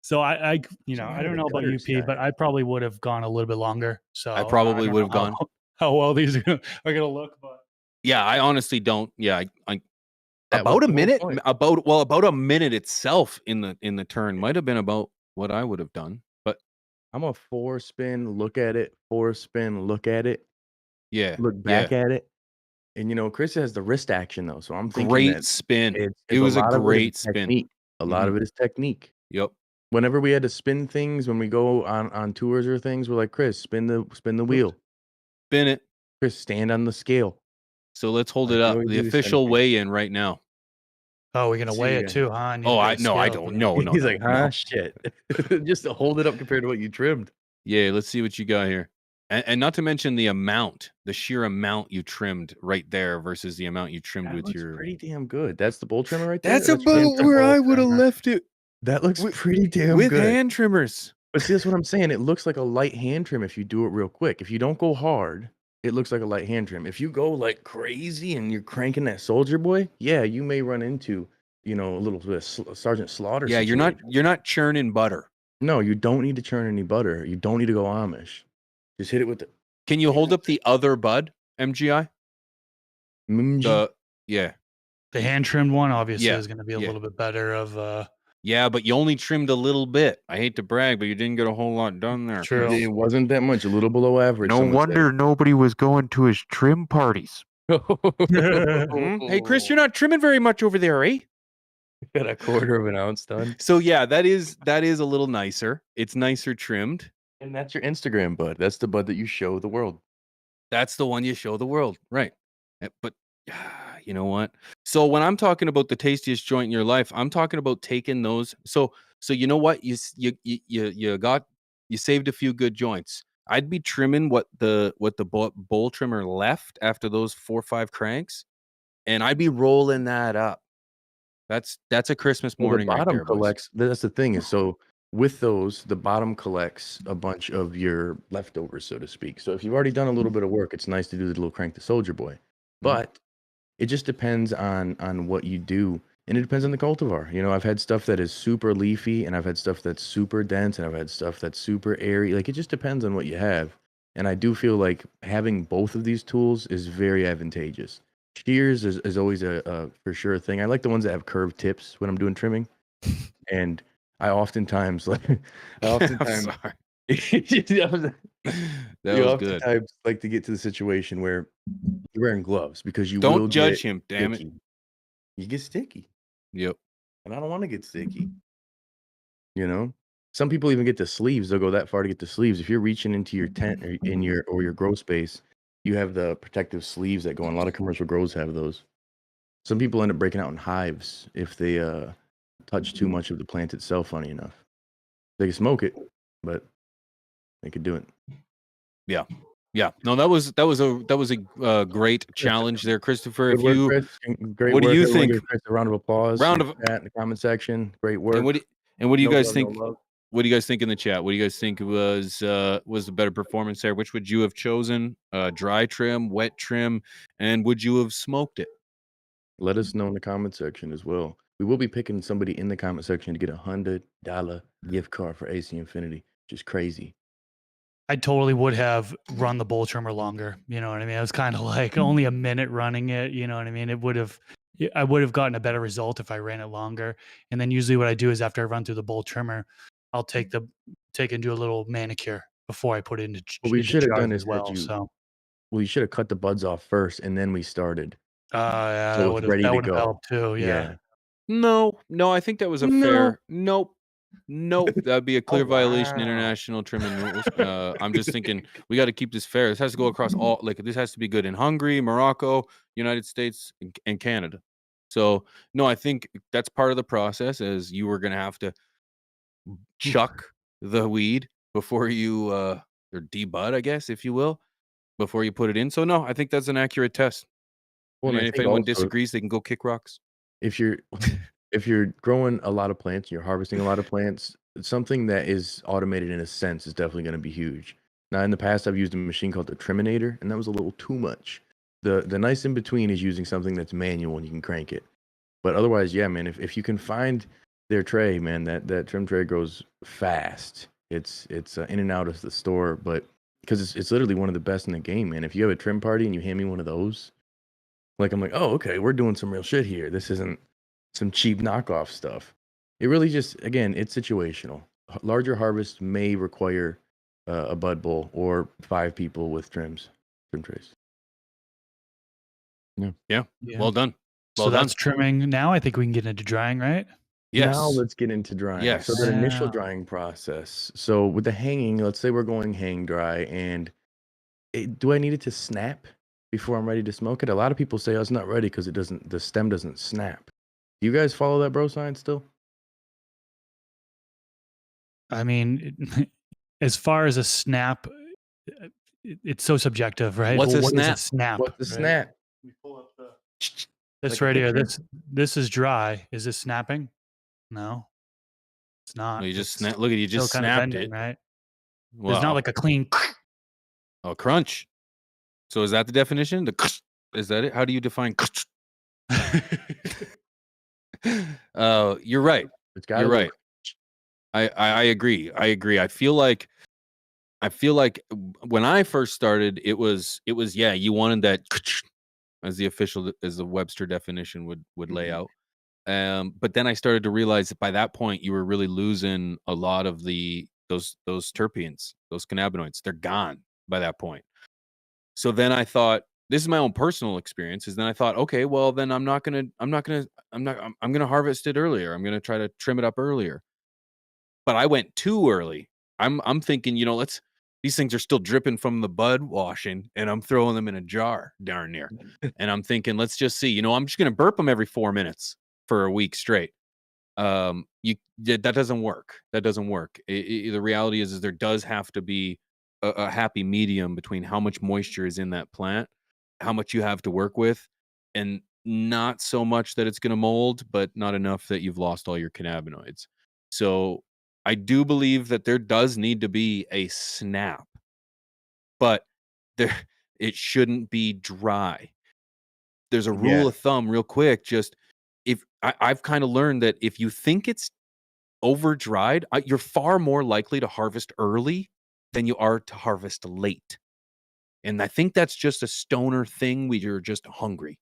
So I I don't know about UP, but I probably would have gone a little bit longer. So I probably don't would know have gone. how well these are gonna look, but Yeah, I honestly don't. Yeah, I That about was a the whole minute. point. About a minute itself in the turn might have been about what I would have done. But I'm a 4 spin, look at it, 4 spin, look at it, yeah, look yeah. back at it. And Chris has the wrist action though, so I'm thinking Great that spin. It it's a was a lot of it is great spin. technique. A lot Mhm. of it is technique. Yep. Whenever we had to spin things when we go on tours or things, we're like, "Chris, spin the wheel. Spin it. Chris, stand on the scale." So let's hold Like, it we up. always The do the same official thing. weigh-in right now. oh, we're gonna Let's weigh see it again. too, huh? I need Oh, to I get a no, I scale, don't. bro. No, He's no, like, no. shit." Just to hold it up compared to what you trimmed. Yeah, let's see what you got here. And not to mention the amount, the sheer amount you trimmed right there versus the amount you trimmed That with looks your. pretty damn good. That's the bowl trimmer right there? That's Or that's your hand about trimmer? where bowl I would have trimmer. left it That looks with, pretty damn with good. hand trimmers. But see, that's what I'm saying. It looks like a light hand trim if you do it real quick. If you don't go hard, it looks like a light hand trim. If you go like crazy and you're cranking that soldier boy, yeah, you may run into, a little bit of Sergeant Slaughter Yeah, situation. you're not churning butter. No, you don't need to churn any butter. You don't need to go Amish. Just hit it with the Can you hold up the other bud, MGI? mumji. Yeah. The hand trimmed one obviously Yeah, is gonna be a yeah. little bit better of Yeah, but you only trimmed a little bit. I hate to brag, but you didn't get a whole lot done there. True. Chris. It wasn't that much, a little below average. No some would say. wonder nobody was going to his trim parties. Hey, Chris, you're not trimming very much over there, eh? Got a quarter of an ounce done. So yeah, that is a little nicer. It's nicer trimmed. And that's your Instagram bud. That's the bud that you show the world. That's the one you show the world, right? But You know what? So when I'm talking about the tastiest joint in your life, I'm talking about taking those. So you know what? You saved a few good joints. I'd be trimming what the bowl trimmer left after those 4 or 5 cranks, and I'd be rolling that up. That's a Christmas Well, the morning right bottom there, boys. collects that's the thing is, so with those, the bottom collects a bunch of your leftovers, so to speak. So if you've already done a little bit of work, it's nice to do the little crank the soldier boy. Mhm. But it just depends on what you do, and it depends on the cultivar. You know, I've had stuff that is super leafy, and I've had stuff that's super dense, and I've had stuff that's super airy. Like, it just depends on what you have. And I do feel like having both of these tools is very advantageous. Shears is always a for sure thing. I like the ones that have curved tips when I'm doing trimming, and I oftentimes like I I'm oftentimes sorry. you That was good. oftentimes like to get to the situation where you're wearing gloves because you will Don't get judge him, damn it. sticky. You get sticky, Yep. and I don't want to get sticky. You know, some people even get the sleeves. They'll go that far to get the sleeves. If you're reaching into your tent or in your grow space, you have the protective sleeves that go on. A lot of commercial grows have those. Some people end up breaking out in hives if they touch too much of the plant itself. Funny enough, they can smoke it, but they could do it. Yeah. Yeah. No, that was a great challenge there, Christopher. Good If work, you Chris. Great what do work. you Everyone think? give Chris a round of applause in Round the of chat in the comment section. Great and work. what do you No guys love, no think? love. What do you guys think in the chat? What do you guys think was the better performance there? Which would you have chosen? Dry trim, wet trim, and would you have smoked it? Let us know in the comment section as well. We will be picking somebody in the comment section to get $100 gift card for AC Infinity, which is crazy. I totally would have run the bowl trimmer longer. You know what I mean? I was kind of like only a minute running it. You know what I mean? I would have gotten a better result if I ran it longer. And then usually what I do is after I run through the bowl trimmer, I'll take and do a little manicure before I put it What we into should have jars done as is well. So, you should have cut the buds off first and then we started. yeah, So it's ready that to would have go. helped too. Yeah. Yeah. No, I think that was a No. fair nope. Nope, that'd be a Oh, clear violation of wow. international trimming rules. I'm just thinking we got to keep this fair. This has to go across all. Like this has to be good in Hungary, Morocco, United States, and Canada. So no, I think that's part of the process. As you were gonna have to chuck the weed before you or debud, I guess, if you will, before you put it in. So no, I think that's an accurate test. Well, And and I if think anyone also disagrees, they can go kick rocks. if you're if you're growing a lot of plants, you're harvesting a lot of plants, something that is automated in a sense is definitely going to be huge. Now, in the past, I've used a machine called the Triminator, and that was a little too much. The nice in between is using something that's manual and you can crank it. But otherwise, yeah, man, if you can find their tray, man, that trim tray goes fast. It's in and out of the store, but because it's literally one of the best in the game, man. If you have a trim party and you hand me one of those, like I'm like, oh, okay, we're doing some real shit here. This isn't some cheap knockoff stuff. It really just, again, it's situational. Larger harvests may require a bud bowl or 5 people with trim trays. Yeah. Yeah. Yeah. Well done. So Well done. that's trimming. Now I think we can get into drying, right? Now Yes. let's get into drying. So Yes. that initial Yeah. drying process. So with the hanging, let's say we're going hang dry, and do I need it to snap before I'm ready to smoke it? A lot of people say, oh, it's not ready because the stem doesn't snap. Do you guys follow that bro science still? I mean, as far as a snap, it's so subjective, right? What's Well, a what is a snap? snap? What's the Right? snap? This Like a right here. picture? This is dry. Is this snapping? No, it's Well, not. you just It's snap. Look at you, still just kind of snapped bending, it. right? There's not Wow. like a clean. Oh, crunch. So is that the definition? Is that it? How do you define? You're right. It's got You're to go. right. I agree. I agree. I feel like when I first started, it was yeah. You wanted that as the Webster definition would lay Mhm. out. But then I started to realize that by that point, you were really losing a lot of those terpenes, those cannabinoids. They're gone by that point. So then I thought, this is my own personal experience. Is then I thought, okay, well then I'm gonna harvest it earlier. I'm gonna try to trim it up earlier. But I went too early. I'm thinking, let's These things are still dripping from the bud washing, and I'm throwing them in a jar, darn near. And I'm thinking, let's just see. I'm just going to burp them every 4 minutes for a week straight. That doesn't work. That doesn't work. The reality is there does have to be a happy medium between how much moisture is in that plant, how much you have to work with, and not so much that it's going to mold, but not enough that you've lost all your cannabinoids. So I do believe that there does need to be a snap, but there it shouldn't be dry. There's a rule Yeah. of thumb, real quick. Just if I've kind of learned that if you think it's over dried, you're far more likely to harvest early than you are to harvest late. And I think that's just a stoner thing. We're just hungry.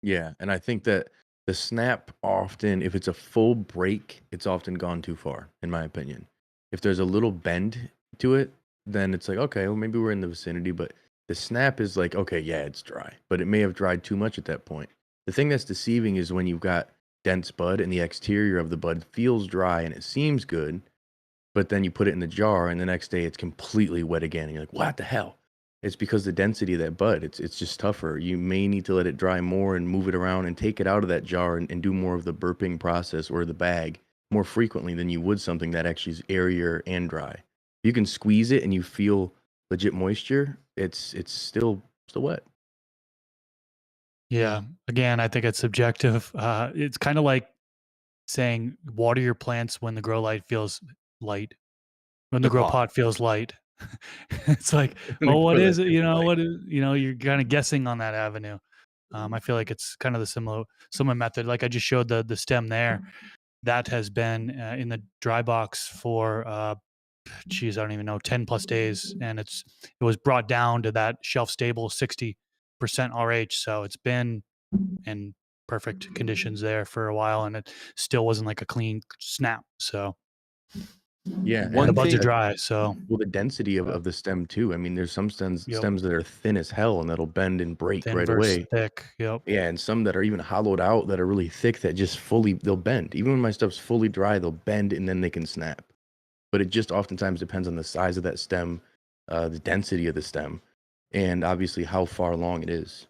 Yeah, and I think that the snap often, if it's a full break, it's often gone too far, in my opinion. If there's a little bend to it, then it's like, okay, well, maybe we're in the vicinity, but the snap is like, okay, yeah, it's dry, but it may have dried too much at that point. The thing that's deceiving is when you've got dense bud and the exterior of the bud feels dry and it seems good, but then you put it in the jar and the next day it's completely wet again. And you're like, what the hell? It's because the density of that bud, it's just tougher. You may need to let it dry more and move it around and take it out of that jar and do more of the burping process or the bag more frequently than you would something that actually is airier and dry. You can squeeze it and you feel legit moisture. It's still wet. Yeah. Again, I think it's subjective. It's kind of like saying water your plants when the grow light feels light, when the Good grow pot. pot feels light. It's like, When the well, what grow is light it? feels light. You're kind of guessing on that avenue. I feel like it's kind of the similar method. Like I just showed the stem there. That has been in the dry box for geez, I don't even know, 10 plus days, and it was brought down to that shelf stable 60% RH. So it's been in perfect conditions there for a while, and it still wasn't like a clean snap. So Yeah, and the One and buds are thing, dry. So well, the density of the stem too. I mean, there's some yep, stems that are thin as hell and that'll bend and break thin right versus away. thick. Yep. Yeah, and some that are even hollowed out that are really thick that just they'll bend. Even when my stuff's fully dry, they'll bend and then they can snap. But it just oftentimes depends on the size of that stem, the density of the stem, and obviously how far along it is.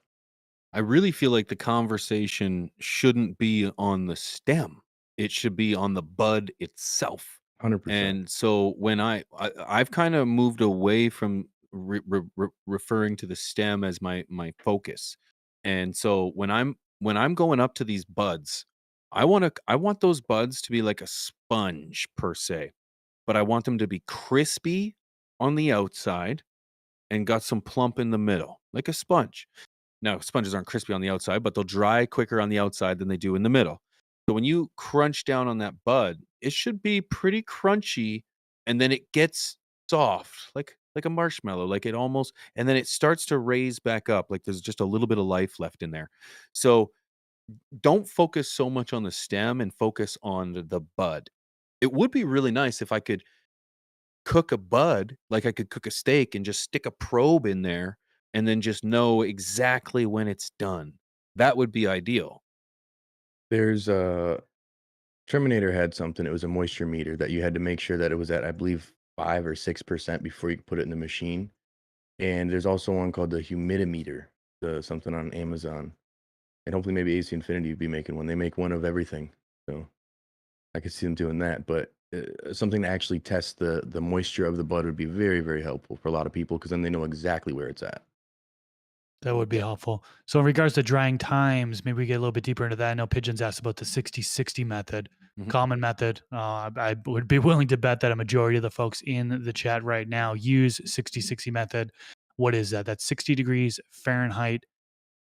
I really feel like the conversation shouldn't be on the stem. It should be on the bud itself. 100%. And so when I've kind of moved away from referring to the stem as my focus. And so when I'm going up to these buds, I want those buds to be like a sponge per se, but I want them to be crispy on the outside and got some plump in the middle, like a sponge. Now, sponges aren't crispy on the outside, but they'll dry quicker on the outside than they do in the middle. So when you crunch down on that bud, it should be pretty crunchy, and then it gets soft, like a marshmallow, like it almost, and then it starts to raise back up, like there's just a little bit of life left in there. So don't focus so much on the stem and focus on the bud. It would be really nice if I could cook a bud like I could cook a steak and just stick a probe in there and then just know exactly when it's done. That would be ideal. There's a Terminator had something. It was a moisture meter that you had to make sure that it was at, I believe, 5 or 6% before you could put it in the machine. And there's also one called the humidimeter, the something on Amazon. And hopefully maybe AC Infinity would be making one. They make one of everything. So I could see them doing that, but something to actually test the moisture of the bud would be very, very helpful for a lot of people because then they know exactly where it's at. That would be Yeah. helpful. So in regards to drying times, maybe we get a little bit deeper into that. I know Pigeons asked about the 60-60 method, Mhm. common method. I would be willing to bet that a majority of the folks in the chat right now use 60-60 method. What is that? That's 60 degrees Fahrenheit,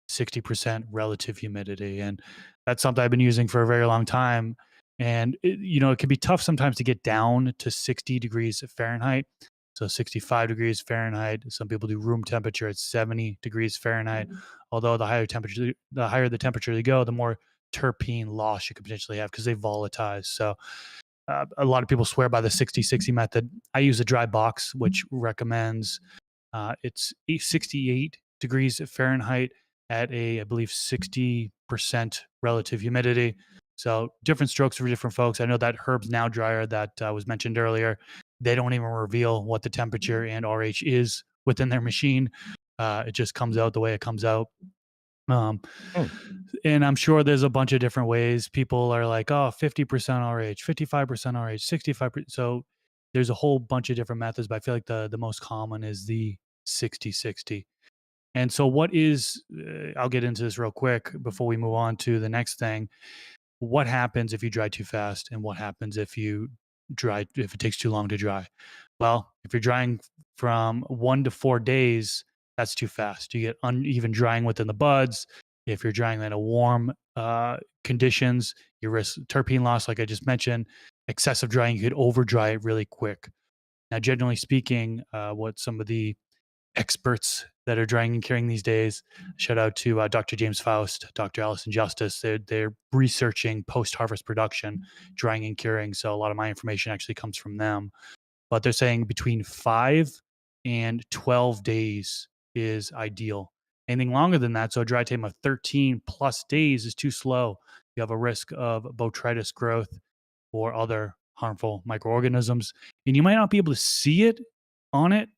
60% relative humidity. And that's something I've been using for a very long time. And it can be tough sometimes to get down to 60 degrees Fahrenheit. So 65 degrees Fahrenheit. Some people do room temperature at 70 degrees Fahrenheit. Although the higher the temperature they go, the more terpene loss you could potentially have because they volatilize. So a lot of people swear by the 60-60 method. I use a dry box, which recommends it's 68 degrees Fahrenheit at I believe, 60% relative humidity. So different strokes for different folks. I know that Herb's Now dryer that was mentioned earlier They don't even reveal what the temperature and RH is within their machine. It just comes out the way it comes out. Um, Hmm. and I'm sure there's a bunch of different ways. People are like, oh, 50% RH, 55% RH, 65%. So there's a whole bunch of different methods, but I feel like the most common is the 60-60. And so what is, I'll get into this real quick before we move on to the next thing. What happens if you dry too fast, and what happens if if it takes too long to dry? Well, if you're drying from 1 to 4 days, that's too fast. You get uneven drying within the buds. If you're drying in a warm conditions, you risk terpene loss, like I just mentioned. Excessive drying, you could over dry it really quick. Now, generally speaking, what some of the experts that are drying and curing these days. Shout out to Dr. James Faust, Dr. Allison Justice. They're researching post harvest production, drying and curing. So a lot of my information actually comes from them. But they're saying between 5 and 12 days is ideal. Anything longer than that, so a dry time of 13 plus days is too slow. You have a risk of botrytis growth or other harmful microorganisms, and you might not be able to see it on it.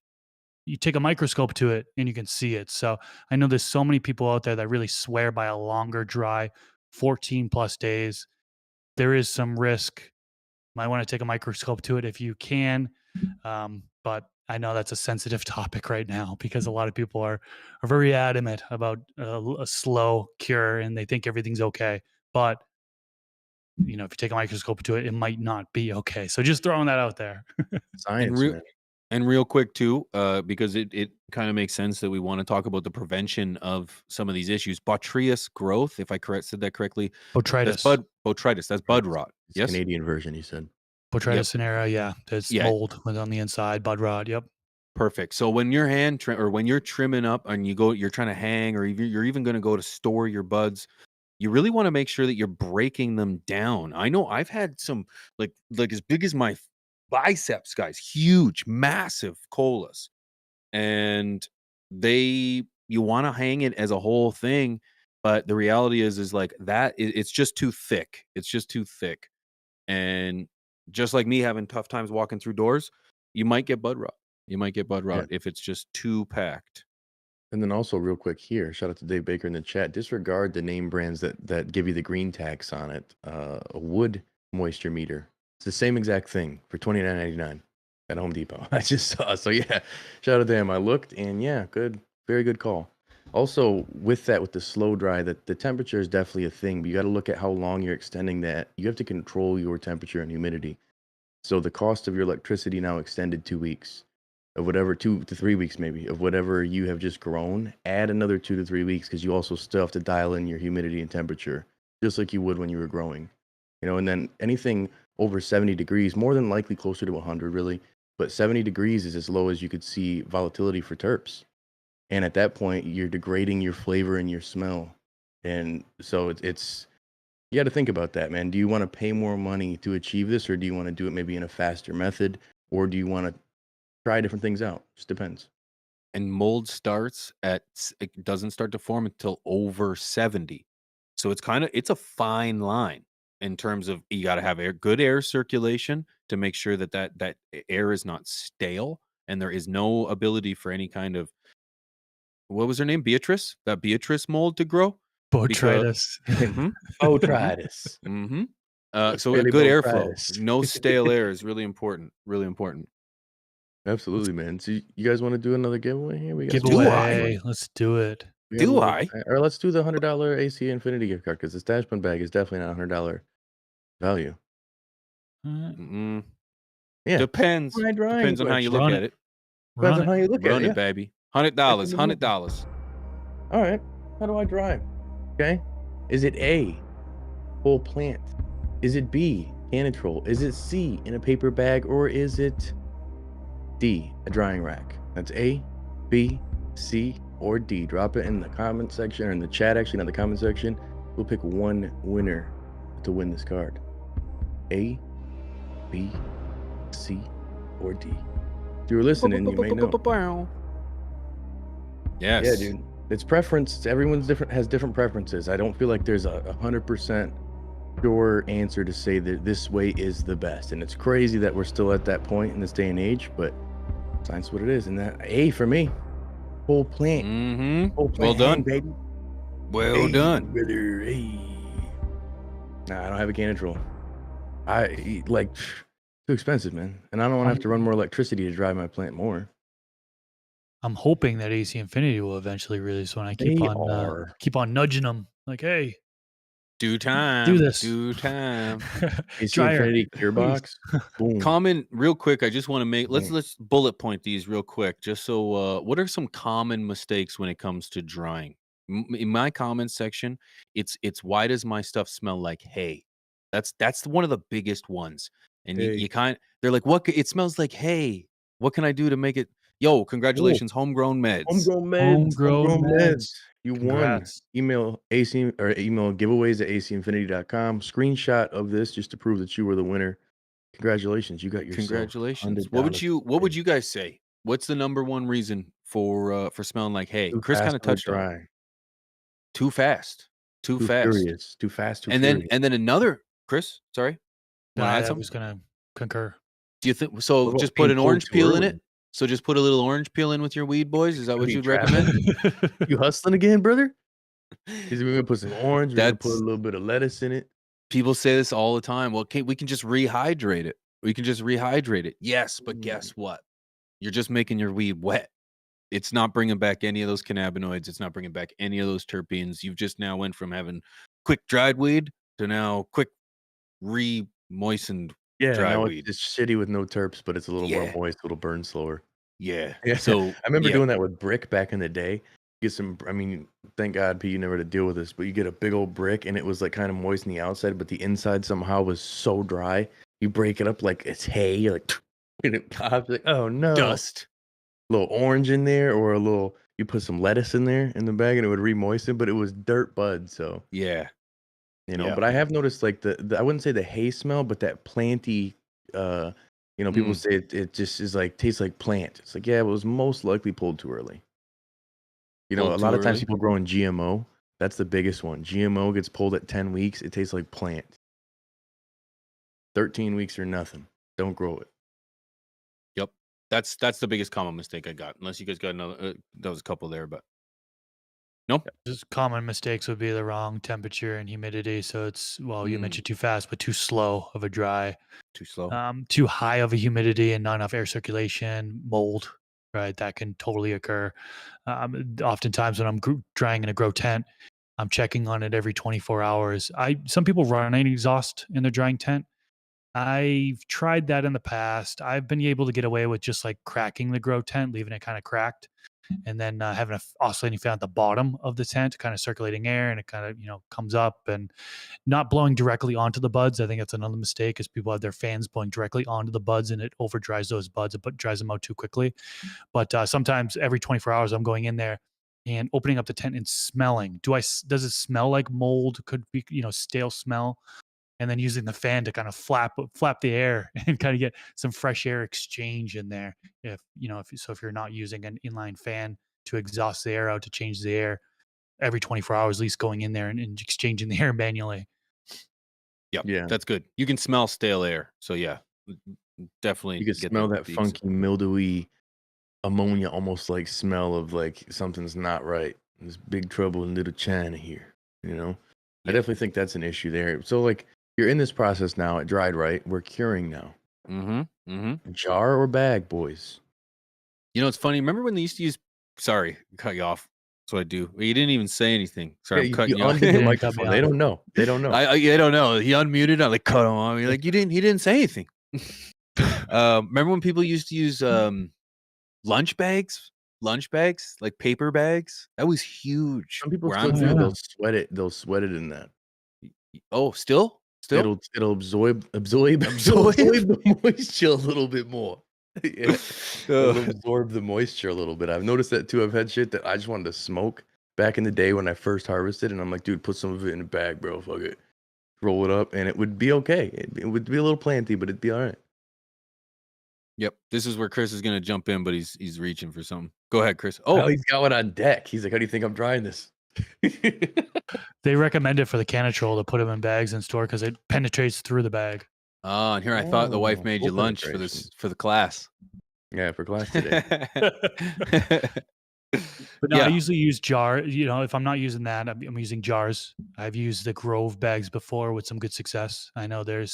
You take a microscope to it and you can see it. So I know there's so many people out there that really swear by a longer dry, 14 plus days. There is some risk. Might want to take a microscope to it if you can. But I know that's a sensitive topic right now because a lot of people are very adamant about a slow cure and they think everything's okay. But if you take a microscope to it, it might not be okay. So just throwing that out there. And Science, real man. and real quick too, because it kind of makes sense that we want to talk about the prevention of some of these issues. Botrytis growth, if I said that correctly, that's Botrytis. botrytis. That's Right. bud rot. It's Yes. Canadian version, he said. Botrytis Yep. scenario, yeah. There's Yeah. mold on the inside, bud rot. Yep. Perfect. So when your or when you're trimming up and you're trying to hang, or you're even going to go to store your buds, you really want to make sure that you're breaking them down. I know I've had some like as big as my biceps, guys, huge, massive colas, and you want to hang it as a whole thing, but the reality is like that it's just too thick. It's just too thick, and just like me having tough times walking through doors, you might get bud rot. You might get bud Yeah. rot if it's just too packed. And then also real quick here, shout out to Dave Baker in the chat. Disregard the name brands that give you the green tax on it. A wood moisture meter. It's the same exact thing for $29.99 at Home Depot. I just saw. So yeah, shout out to him. I looked and yeah, good, very good call. Also, with the slow dry, that the temperature is definitely a thing, but you got to look at how long you're extending that. You have to control your temperature and humidity. So the cost of your electricity now extended 2 weeks of whatever, 2 to 3 weeks maybe, of whatever you have just grown. Add another 2 to 3 weeks because you also still have to dial in your humidity and temperature, just like you would when you were growing. And then anything over 70 degrees, more than likely closer to 100 really, but 70 degrees is as low as you could see volatility for terps. And at that point, you're degrading your flavor and your smell. And so it's you got to think about that, man. Do you want to pay more money to achieve this, or do you want to do it maybe in a faster method, or do you want to try different things out? Just depends. And mold it doesn't start to form until over 70. So it's a fine line in terms of you got to have good air circulation to make sure that air is not stale and there is no ability for any kind of, what was her name? Beatrice? That Beatrice mold to grow? Botrytis. Mhm. Botrytis. Mhm. So a Scaly good airflow, botrytis. no stale air is really important, really important. Absolutely, man. So you guys want to do another giveaway here? We got some Do stash I? Giveaway. money. Let's do it. We got a Do little, I? or let's do the $100 AC Infinity gift card because the stash fund bag is definitely not $100 value. Mm, Yeah. depends. My drawing Depends on how you question. look Run at it. it. Depends Run on it. how you look at Run it. it, Yeah. baby. $100. Definitely. $100. All right. How do I dry? Okay. Is it A, whole plant? Is it B, Canitrol? Is it C, in a paper bag? Or is it D, a drying rack? That's A, B, C, or D. Drop it in the comment section, or in the chat, actually, not the comment section. We'll pick one winner to win this card. A, B, C, or D. If you were listening, you may know. Yes. Yeah, dude. It's preference. Everyone's different, has different preferences. I don't feel like there's a 100% sure answer to say that this way is the best. And it's crazy that we're still at that point in this day and age, but science is what it is. And that A for me, whole plant, whole Well plant hang, done. baby. Well Hey, done. brother, hey. Nah, I don't have a Canatrol. Like too expensive, man. And I don't want to have to run more electricity to drive my plant more. I'm hoping that AC Infinity will eventually release one. I They are. keep on nudging them like, hey, Due time. do this. Due time. AC Dryer, Infinity Cure please. Box. Boom. Common, real quick. I just want to make Man. let's bullet point these real quick. Just so, what are some common mistakes when it comes to drying? In my comments section, it's why does my stuff smell like hay? That's one of the biggest ones. And Hey. you they're like, what? It smells like hay. What can I do to make it? Yo, congratulations, homegrown meds. Homegrown meds. You won. Congrats. Email giveaways at acinfinity.com. Screenshot of this just to prove that you were the winner. Congratulations, you got yourself Congratulations. $100. What would you guys say? What's the number one reason for smelling like hay? Too Chris fast kind of on the touched on it. dry. Too fast. Too Too fast. furious. Too fast, too And furious. then another Chris, sorry. No, Want to add I something? was gonna concur. Do you think What so? about Just put being an pulled orange too peel in early? it. So just put a little orange peel in with your weed, boys. Is that What what are you, you'd Travis? recommend? You hustling again, brother? Is we're gonna put some orange, we're gonna put a That's little bit of lettuce in it. people say this all the time. Well, we can just rehydrate it. We can just rehydrate it. Yes, but guess what? You're just making your weed wet. It's not bringing back any of those cannabinoids. It's not bringing back any of those terpenes. You've just now went from having quick dried weed to now quick re-moistened Yeah, dry now weed. it's shitty with no terps, but it's a little more Yeah. moist, it'll burn slower. Yeah. Yeah, So I remember yeah. doing that with brick back in the day. Thank God, P, you never had to deal with this, but you get a big old brick and it was like kind of moist on the outside, but the inside somehow was so dry. You break it up like it's hay, you're like, and it pops, like, oh no. Dust. A little orange in there, or you put some lettuce in there in the bag and it would re-moisten, but it was dirt bud, so. Yeah. Yeah. But I have noticed like the I wouldn't say the hay smell, but that planty, people say it just is like tastes like plant. It's like, yeah, it was most likely pulled too early. A Pulled lot too of times early? people grow in GMO. That's the biggest one. GMO gets pulled at 10 weeks. It tastes like plant. 13 weeks or nothing. Don't grow it. Yep. That's the biggest common mistake I got. Unless you guys got another there was a couple there, but nope. Just common mistakes would be the wrong temperature and humidity. So it's you Mm. mentioned too fast, but too slow of a dry. Too slow. Too high of a humidity and not enough air circulation, mold, right? That can totally occur. Oftentimes when I'm drying in a grow tent, I'm checking on it every 24 hours. Some people run an exhaust in their drying tent. I've tried that in the past. I've been able to get away with just like cracking the grow tent, leaving it kind of cracked, and then having a oscillating fan at the bottom of the tent, kind of circulating air, and it kind of comes up and not blowing directly onto the buds. I think that's another mistake, is people have their fans blowing directly onto the buds, and it over dries those buds. It dries them out too quickly. But sometimes every 24 hours, I'm going in there and opening up the tent and smelling. Does it smell like mold? Could be stale smell. And then using the fan to kind of flap the air and kind of get some fresh air exchange in there. If you're not using an inline fan to exhaust the air out, to change the air every 24 hours, at least going in there and exchanging the air manually. Yep. Yeah. That's good. You can smell stale air. So yeah. Definitely You can get smell the that funky mildewy ammonia, almost like smell of like something's not right. There's big trouble in Little China here, I definitely think that's an issue there. So like you're in this process now. It dried right. We're curing now. Jar or bag, boys? It's funny. Remember when they used to use? Sorry, cut you off. That's what I do. You didn't even say anything. Sorry, I'm cutting you off. Undid the Yeah, microphone. They don't know. They don't know. I don't know. He unmuted. I like cut him off. You're like, He didn't say anything. Remember when people used to use lunch bags, like paper bags? That was huge. Some people where still I'm do. from. They'll sweat it. They'll sweat it in that. Oh, still. It'll absorb Absorb? the moisture a little bit more. Yeah. It'll absorb the moisture a little bit. I've noticed that too. I've had shit that I just wanted to smoke back in the day when I first harvested, and I'm like, dude, put some of it in a bag, bro. Fuck it. Roll it up, and it would be okay. It would be a little planty, but it'd be all right. Yep. This is where Chris is gonna jump in, but he's reaching for something. Go ahead, Chris. Oh, Oh, he's got one on deck. He's like, how do you think I'm drying this? They recommend it for the Canatrol to put them in bags and store because it penetrates through the bag. Oh, and here I thought the wife Oh, made full you lunch penetration. for the class. Yeah, for class today. But no, I Yeah. usually use jar. If I'm not using that, I'm using jars. I've used the Grove bags before with some good success. I know there's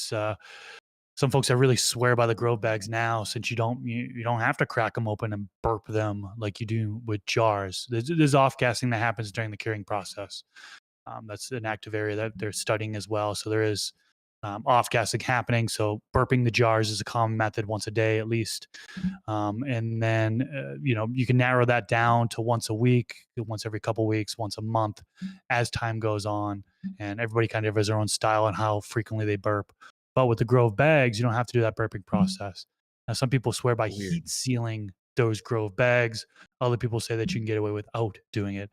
some folks that really swear by the Grove bags now, since you don't have to crack them open and burp them like you do with jars. There's off gassing that happens during the curing process. That's an active area that they're studying as well. So there is off gassing happening. So burping the jars is a common method once a day at least. And then, you can narrow that down to once a week, once every couple weeks, once a month as time goes on. And everybody kind of has their own style on how frequently they burp. But with the Grove bags, you don't have to do that burping process. Now, some people swear by Weird. heat sealing those Grove bags. Other people say that you can get away without doing it.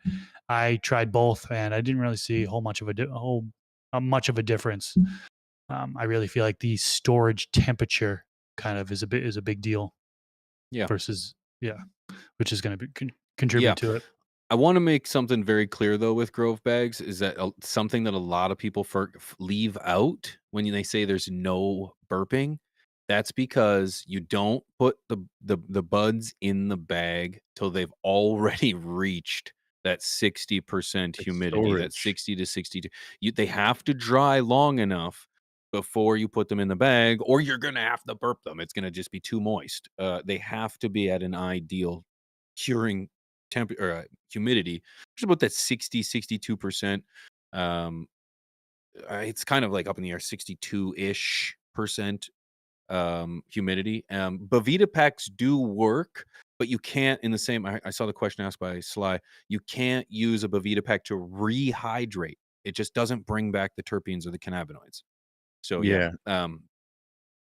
I tried both, and I didn't really see a whole much of much of a difference. I really feel like the storage temperature kind of is a big deal Yeah. versus which is going to Yeah. contribute to it. I want to make something very clear though with Grove bags is that something that a lot of people leave out when they say there's no burping. That's because you don't put the buds in the bag till they've already reached that 60% It's humidity, that storage. 60 to 62. They have to dry long enough before you put them in the bag, or you're gonna have to burp them. It's gonna just be too moist. They have to be at an ideal curing humidity, which is about that 62%. It's kind of like up in the air, 62-ish percent humidity. Bovita packs do work, but you can't in the same. I saw the question asked by Sly. You can't use a Bovita pack to rehydrate. It just doesn't bring back the terpenes or the cannabinoids. So yeah, Yeah.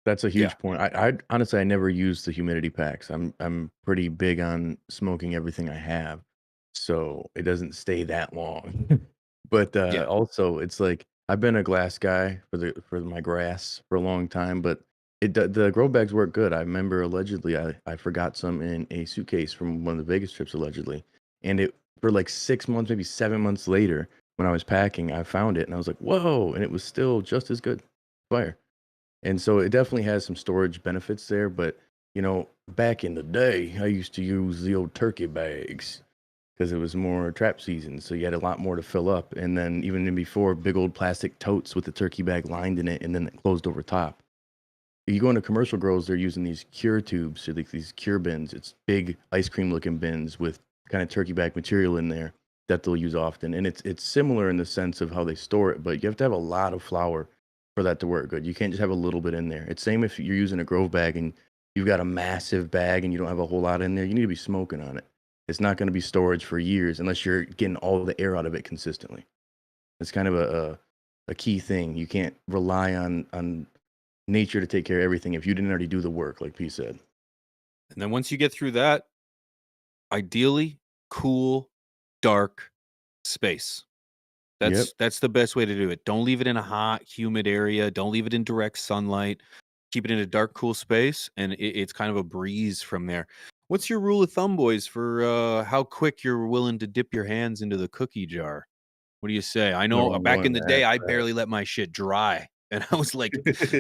That's a yeah, huge point. I honestly I never use the humidity packs. I'm pretty big on smoking everything I have, so it doesn't stay that long. But yeah. also, it's like I've been a glass guy for my grass for a long time, but the grow bags work good. I remember allegedly I forgot some in a suitcase from one of the Vegas trips allegedly, and it for like 6 months, maybe 7 months later, when I was packing, I found it and I was like, whoa! And it was still just as good. Fire. And so it definitely has some storage benefits there, but back in the day, I used to use the old turkey bags because it was more trap season, so you had a lot more to fill up. And then even before, big old plastic totes with the turkey bag lined in it and then it closed over top. You go into commercial grows, they're using these cure tubes, so like these cure bins. It's big ice cream looking bins with kind of turkey bag material in there that they'll use often. And it's similar in the sense of how they store it, but you have to have a lot of flour for that to work good. You can't just have a little bit in there. It's same if you're using a Grove bag and you've got a massive bag and you don't have a whole lot in there. You need to be smoking on it. It's not going to be storage for years unless you're getting all the air out of it consistently. It's kind of a key thing. You can't rely on nature to take care of everything if you didn't already do the work, like P said. And then once you get through that, ideally, cool, dark space. Yep. That's the best way to do it. Don't leave it in a hot, humid area. Don't leave it in direct sunlight. Keep it in a dark, cool space, and it's kind of a breeze from there. What's your rule of thumb, boys, for how quick you're willing to dip your hands into the cookie jar? What do you say? I know Number back in one, the day, I that. barely let my shit dry, and I was like,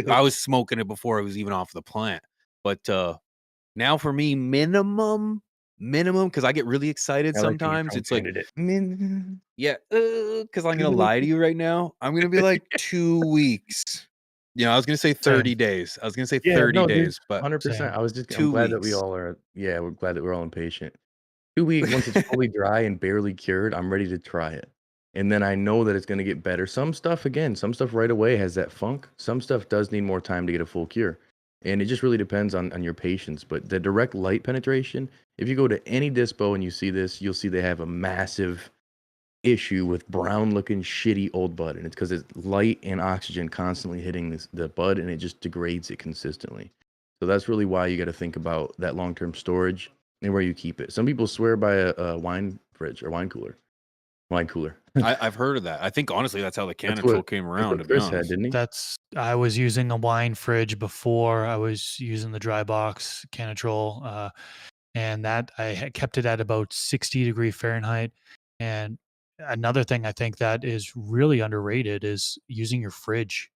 I was smoking it before it was even off the plant. But now for me, minimum, because I get really excited I like to get sometimes. It's like, truncated it. Min- yeah, because I'm gonna lie to you right now. I'm gonna be like 2 weeks. I was gonna say 30 Same. days. I was gonna say Yeah, 30 no, dude, days, but 100%. Same. I'm 2 glad that we weeks. all are. Yeah, we're glad that we're all impatient. 2 weeks, once it's fully dry and barely cured, I'm ready to try it. And then I know that it's gonna get better. Some stuff right away has that funk. Some stuff does need more time to get a full cure. And it just really depends on your patience. But the direct light penetration, if you go to any dispo and you see this, you'll see they have a massive issue with brown looking shitty old bud, and it's because it's light and oxygen constantly hitting the bud, and it just degrades it consistently. So that's really why you got to think about that long-term storage and where you keep it. Some people swear by a wine fridge or wine cooler. I've heard of that. I think honestly, that's how the that's Canatrol what came that's around. what To be Chris had, honest. didn't he? I was using a wine fridge before I was using the dry box Canatrol, and that I had kept it at about 60 degree Fahrenheit, and another thing I think that is really underrated is using your fridge.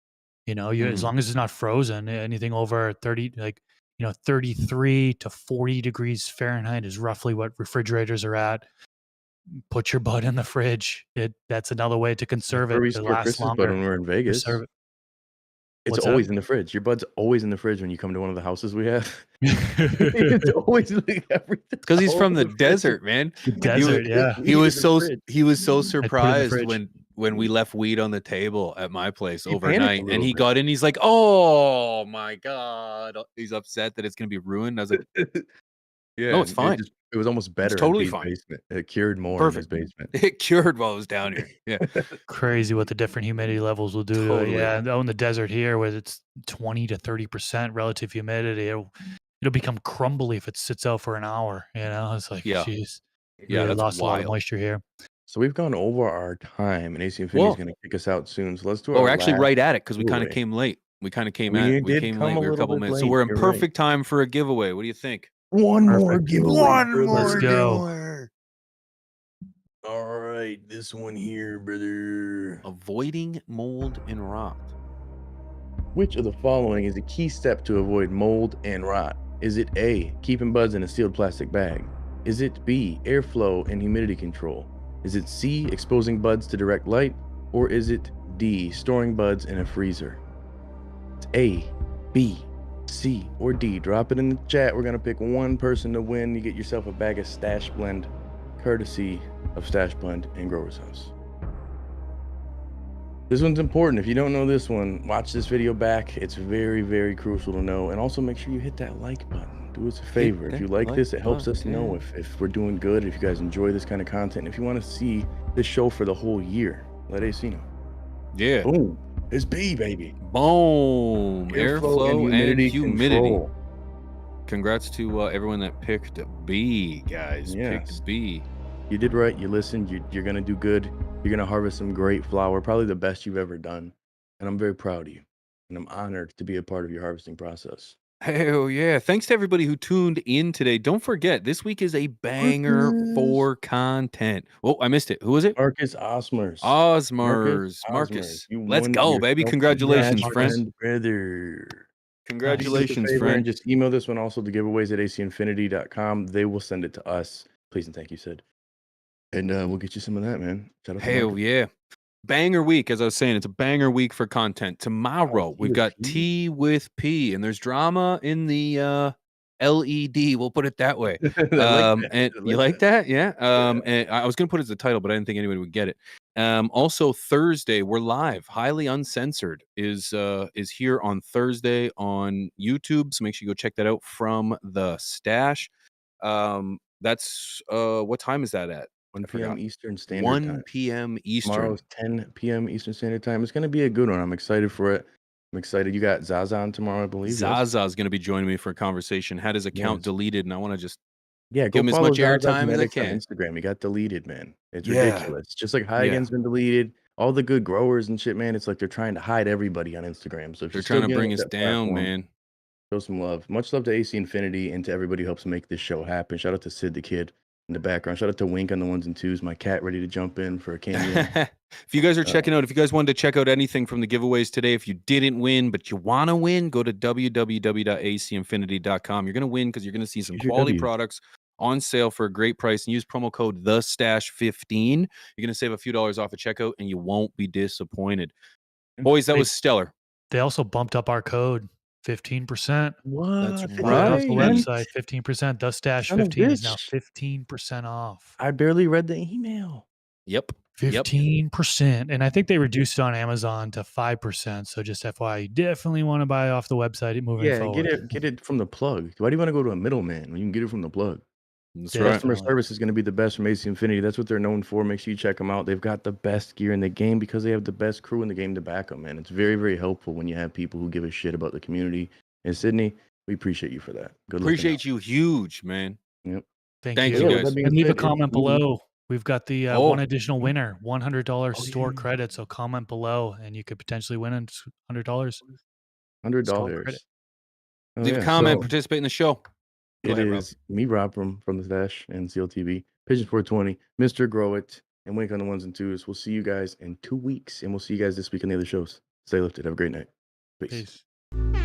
As Mm. long as it's not frozen, anything over 30, 33 to 40 degrees Fahrenheit is roughly what refrigerators are at. Put your bud in the fridge. That's another way to That's conserve where it we to store last Chris's bud longer. when we're in Vegas. Preserve it. It's What's that? always in the fridge. Your bud's always in the fridge when you come to one of the houses we have. It's always like everything. Because he's All from of the the fridge is desert, man. The He was desert, yeah. he weed in was the so fridge. he was so I put it in the surprised fridge. when we left weed on the table at my place He panicked a overnight, and little he got in. He's like, "Oh my god!" He's upset that it's gonna be ruined. I was like, bit. "No, Yeah, it's fine. it was almost It's better in totally P's fine. basement. It cured more in his Perfect. basement. It cured while I was down here." Yeah, Crazy what the different humidity levels will do to it. totally. Yeah, and out in the desert here, where it's 20 to 30% relative humidity, it'll become crumbly if it sits out for an hour. It's like, Yeah, geez, yeah, really that's lost a lot of wild. moisture here. So we've gone over our time, and AC Infinity is Well, gonna kick us out soon. So let's do well, our we're actually last right at it because we kind of giveaway. came late. We We did came come late. a We were a little couple bit minutes, so late. we're in You're right. perfect time for a giveaway. What do you think? One more Perfect. giveaway, Let's brother. go. All right, this one here, brother. Avoiding mold and rot. Which of the following is a key step to avoid mold and rot? Is it A, keeping buds in a sealed plastic bag? Is it B, airflow and humidity control? Is it C, exposing buds to direct light? Or is it D, storing buds in a freezer? It's A, B, C, or D. Drop it in the chat. We're going to pick one person to win. You get yourself a bag of Stash Blend, courtesy of Stash Blend and Grower's House. This one's important. If you don't know this one, watch this video back. It's very, very crucial to know. And also make sure you hit that like button. Do us a favor. If you like this, it helps us know if we're doing good, if you guys enjoy this kind of content. If you want to see this show for the whole year, let AC know. Yeah. Boom. It's B, baby. Boom. Airflow and humidity. control. Congrats to everyone that picked B, guys. Yes. Picked B. You did right. You listened. You're going to do good. You're going to harvest some great flower, probably the best you've ever done. And I'm very proud of you. And I'm honored to be a part of your harvesting process. Hell yeah. Thanks to everybody who tuned in today. Don't forget, this week is a banger for content. Oh, I missed it. Who was it? Marcus Osmers. Marcus. You Let's won go, baby. yourself a Congratulations, Stash friend. Blend, brother. Congratulations, Do us a favor friend. and just email this one also to giveaways at acinfinity.com. They will send it to us. Please and thank you, Sid. And we'll get you some of that, man. Shout out to Hell Marcus. yeah. Banger week, as I was saying, it's a banger week for content. Tomorrow, we've got Tea with P, and there's drama in the LED. We'll put it that way. I like that. And I you like that? Yeah. And I was gonna put it as the title, but I didn't think anybody would get it. Also Thursday, we're live. Highly Uncensored is here on Thursday on YouTube. So make sure you go check that out from the stash. That's what time is that at? 1 p.m. Eastern Standard 1 Time. p.m. Eastern. Tomorrow's 10 p.m. Eastern Standard Time. It's going to be a good one. I'm excited for it. I'm excited. You got Zaza on tomorrow, I believe. Zaza is going to be joining me for a conversation. Had his account Yes. deleted, and I want to just Yeah, give go him as follow much Zaza's airtime as I Genetics on can. Instagram. He got deleted, man. It's Yeah. ridiculous. Just like Huygens been deleted. All the good growers and shit, man. It's like they're trying to hide everybody on Instagram. So if They're you're still trying to bring getting us that down, platform, man. show some love. Much love to AC Infinity and to everybody who helps make this show happen. Shout out to Sid the Kid in the background. Shout out to Wink on the ones and twos. My cat ready to jump in for a cameo. If you guys are checking out, if you guys wanted to check out anything from the giveaways today, if you didn't win, but you want to win, go to www.acinfinity.com. You're going to win because you're going to see some quality products on sale for a great price, and use promo code TheStash15. You're going to save a few dollars off at checkout, and you won't be disappointed. Boys, that was stellar. They also bumped up our code 15%. What? That's Right off the right. website, 15%. TheStash15 is now 15% off. I barely read the email. Yep. 15%. And I think they reduced it on Amazon to 5%. So just FYI, you definitely want to buy off the website moving forward. Get it from the plug. Why do you want to go to a middleman when you can get it from the plug? That's right. Customer service is going to be the best from AC Infinity. That's what they're known for. Make sure you check them out. They've got the best gear in the game because they have the best crew in the game to back them, man. It's very, very helpful when you have people who give a shit about the community. And Sydney, we appreciate you for that. Good looking Appreciate you huge, man. Yep. Thank you you. guys. And leave a comment below. We've got the one additional winner, $100 store yeah. credit. So comment below and you could potentially win $100. $100. Leave a comment, participate in the show. Go ahead, Rob. Me, Rob, from the Stash and CLTV. Pigeon 420, Mr. Grow It, and wink on the ones and twos. We'll see you guys in 2 weeks, and we'll see you guys this week on the other shows. Stay lifted. Have a great night. Peace. Peace.